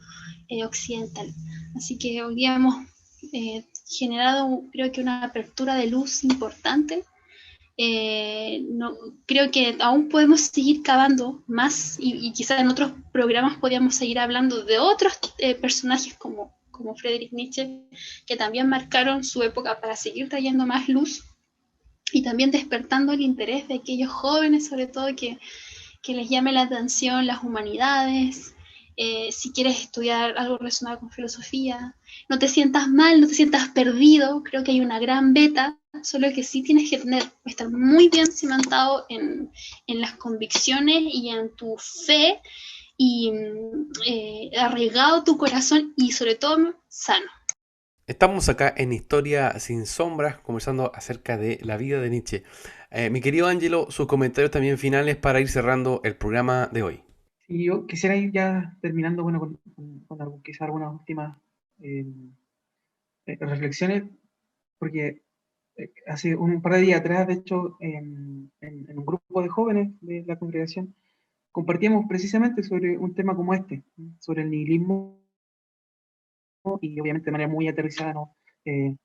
occidental. Así que hoy día hemos generado, creo que, una apertura de luz importante. No, creo que aún podemos seguir cavando más y quizás en otros programas podríamos seguir hablando de otros personajes como Friedrich Nietzsche, que también marcaron su época para seguir trayendo más luz y también despertando el interés de aquellos jóvenes, sobre todo, que les llame la atención las humanidades. Si quieres estudiar algo relacionado con filosofía, no te sientas mal, no te sientas perdido, creo que hay una gran beta, solo que sí tienes que estar muy bien cimentado en las convicciones y en tu fe, y arraigado tu corazón y sobre todo sano.
Estamos acá en Historia sin Sombras, conversando acerca de la vida de Nietzsche. Mi querido Ángelo, sus comentarios también finales para ir cerrando el programa de hoy.
Y yo quisiera ir ya terminando, bueno, con quizás algunas últimas reflexiones, porque hace un par de días atrás, de hecho, en un grupo de jóvenes de la congregación, compartíamos precisamente sobre un tema como este, sobre el nihilismo, y obviamente de manera muy aterrizada, no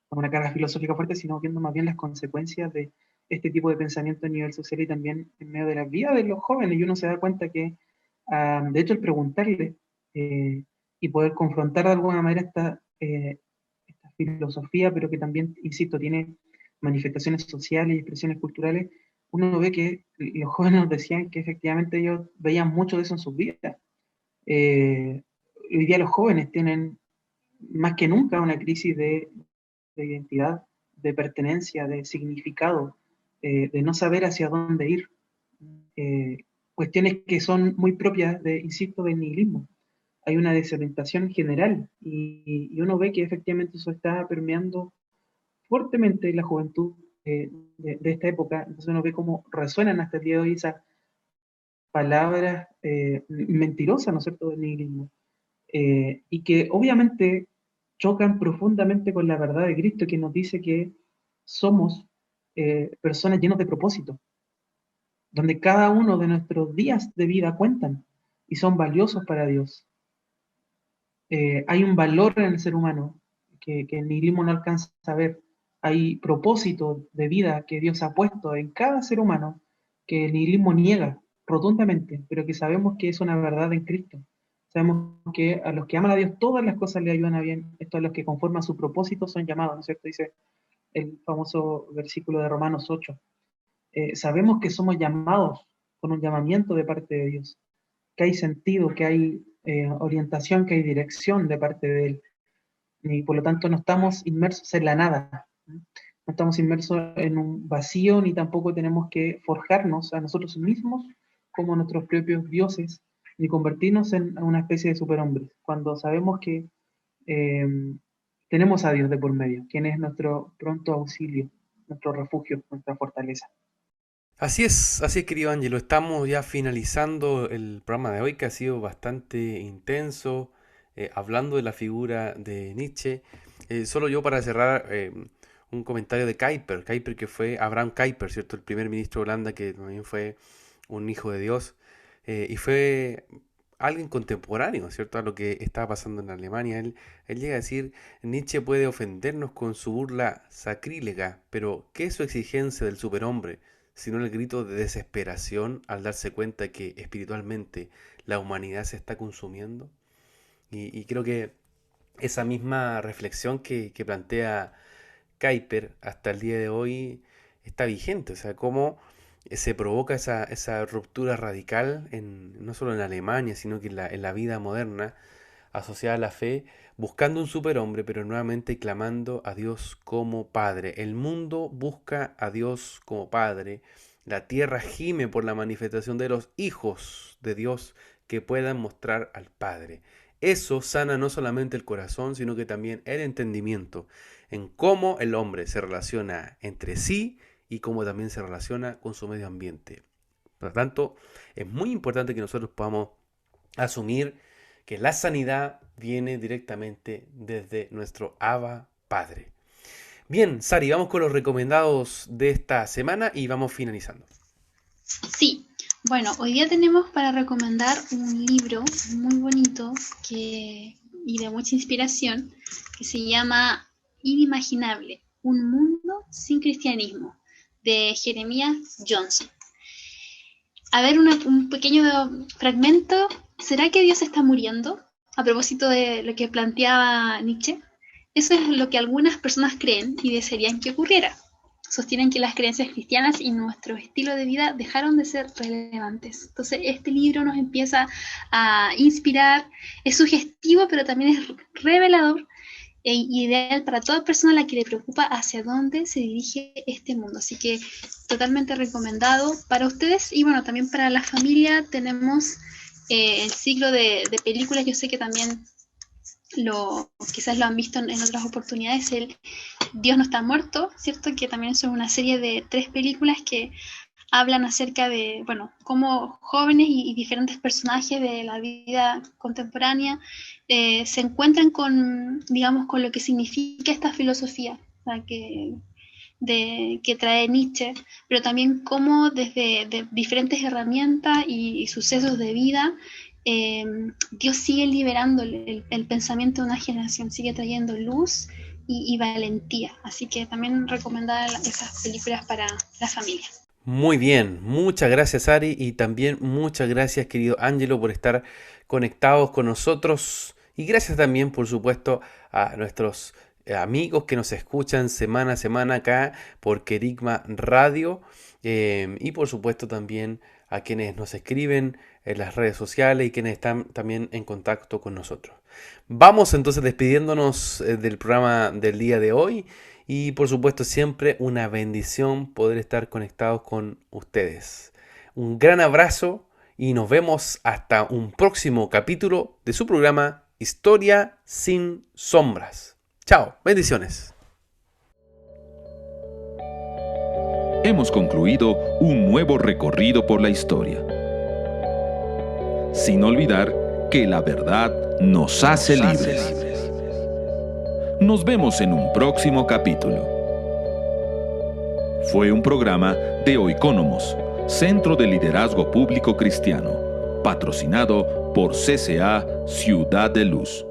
con una carga filosófica fuerte, sino viendo más bien las consecuencias de este tipo de pensamiento a nivel social y también en medio de la vida de los jóvenes. Y uno se da cuenta que, de hecho, el preguntarle y poder confrontar de alguna manera esta filosofía, pero que también, insisto, tiene manifestaciones sociales y expresiones culturales, uno ve que los jóvenes nos decían que efectivamente ellos veían mucho de eso en sus vidas. Hoy día los jóvenes tienen más que nunca una crisis de identidad, de pertenencia, de significado, de no saber hacia dónde ir. Cuestiones que son muy propias, insisto, del nihilismo. Hay una desorientación general y uno ve que efectivamente eso está permeando fuertemente la juventud de esta época. Entonces uno ve cómo resuenan hasta el día de hoy esas palabras mentirosas, ¿no es cierto?, del nihilismo. Y que obviamente chocan profundamente con la verdad de Cristo, que nos dice que somos personas llenas de propósito, donde cada uno de nuestros días de vida cuentan y son valiosos para Dios. Hay un valor en el ser humano que el nihilismo no alcanza a ver. Hay propósito de vida que Dios ha puesto en cada ser humano que el nihilismo niega rotundamente, pero que sabemos que es una verdad en Cristo. Sabemos que a los que aman a Dios todas las cosas le ayudan a bien. Esto a los que conforman su propósito son llamados, ¿no es cierto? Dice el famoso versículo de Romanos 8. Sabemos que somos llamados con un llamamiento de parte de Dios, que hay sentido, que hay orientación, que hay dirección de parte de Él. Y por lo tanto no estamos inmersos en la nada. No estamos inmersos en un vacío, ni tampoco tenemos que forjarnos a nosotros mismos como nuestros propios dioses, ni convertirnos en una especie de superhombres, cuando sabemos que eh, tenemos a Dios de por medio, quien es nuestro pronto auxilio, nuestro refugio, nuestra fortaleza.
Así es, querido Ángelo. Estamos ya finalizando el programa de hoy, que ha sido bastante intenso, hablando de la figura de Nietzsche. Solo yo para cerrar, un comentario de Kuyper, que fue Abraham Kuyper, ¿cierto? El primer ministro de Holanda, que también fue un hijo de Dios, y fue alguien contemporáneo, ¿cierto? A lo que estaba pasando en Alemania. Él llega a decir: Nietzsche puede ofendernos con su burla sacrílega, pero ¿qué es su exigencia del superhombre, sino el grito de desesperación al darse cuenta que espiritualmente la humanidad se está consumiendo? Y creo que esa misma reflexión que plantea Kuyper hasta el día de hoy está vigente. O sea, cómo se provoca esa ruptura radical no solo en Alemania, sino que en la vida moderna asociada a la fe, buscando un superhombre, pero nuevamente clamando a Dios como Padre. El mundo busca a Dios como Padre. La tierra gime por la manifestación de los hijos de Dios que puedan mostrar al Padre. Eso sana no solamente el corazón, sino que también el entendimiento en cómo el hombre se relaciona entre sí y cómo también se relaciona con su medio ambiente. Por lo tanto, es muy importante que nosotros podamos asumir que la sanidad viene directamente desde nuestro Abba Padre. Bien, Sari, vamos con los recomendados de esta semana y vamos finalizando.
Sí, bueno, hoy día tenemos para recomendar un libro muy bonito y de mucha inspiración, que se llama Inimaginable, un mundo sin cristianismo, de Jeremías Johnson. A ver, un pequeño fragmento. ¿Será que Dios está muriendo? A propósito de lo que planteaba Nietzsche. Eso es lo que algunas personas creen y desearían que ocurriera. Sostienen que las creencias cristianas y nuestro estilo de vida dejaron de ser relevantes. Entonces, este libro nos empieza a inspirar. Es sugestivo, pero también es revelador e ideal para toda persona a la que le preocupa hacia dónde se dirige este mundo. Así que totalmente recomendado para ustedes. Y bueno, también para la familia tenemos el ciclo de películas. Yo sé que también quizás lo han visto en otras oportunidades, el Dios no está muerto, ¿cierto? Que también son una serie de 3 películas que hablan acerca de, bueno, cómo jóvenes y diferentes personajes de la vida contemporánea se encuentran con, digamos, con lo que significa esta filosofía, o sea, que trae Nietzsche, pero también cómo desde diferentes herramientas y sucesos de vida, Dios sigue liberando el pensamiento de una generación, sigue trayendo luz y valentía. Así que también recomendar esas películas para la familia.
Muy bien, muchas gracias Ari, y también muchas gracias querido Ángelo por estar conectados con nosotros, y gracias también por supuesto a nuestros amigos que nos escuchan semana a semana acá por Querigma Radio, y por supuesto también a quienes nos escriben en las redes sociales y quienes están también en contacto con nosotros. Vamos entonces despidiéndonos del programa del día de hoy, y por supuesto siempre una bendición poder estar conectados con ustedes. Un gran abrazo y nos vemos hasta un próximo capítulo de su programa Historia sin Sombras. Chao, bendiciones.
Hemos concluido un nuevo recorrido por la historia, sin olvidar que la verdad nos hace libres. Nos vemos en un próximo capítulo. Fue un programa de Oikonomos, Centro de Liderazgo Público Cristiano, patrocinado por CCA Ciudad de Luz.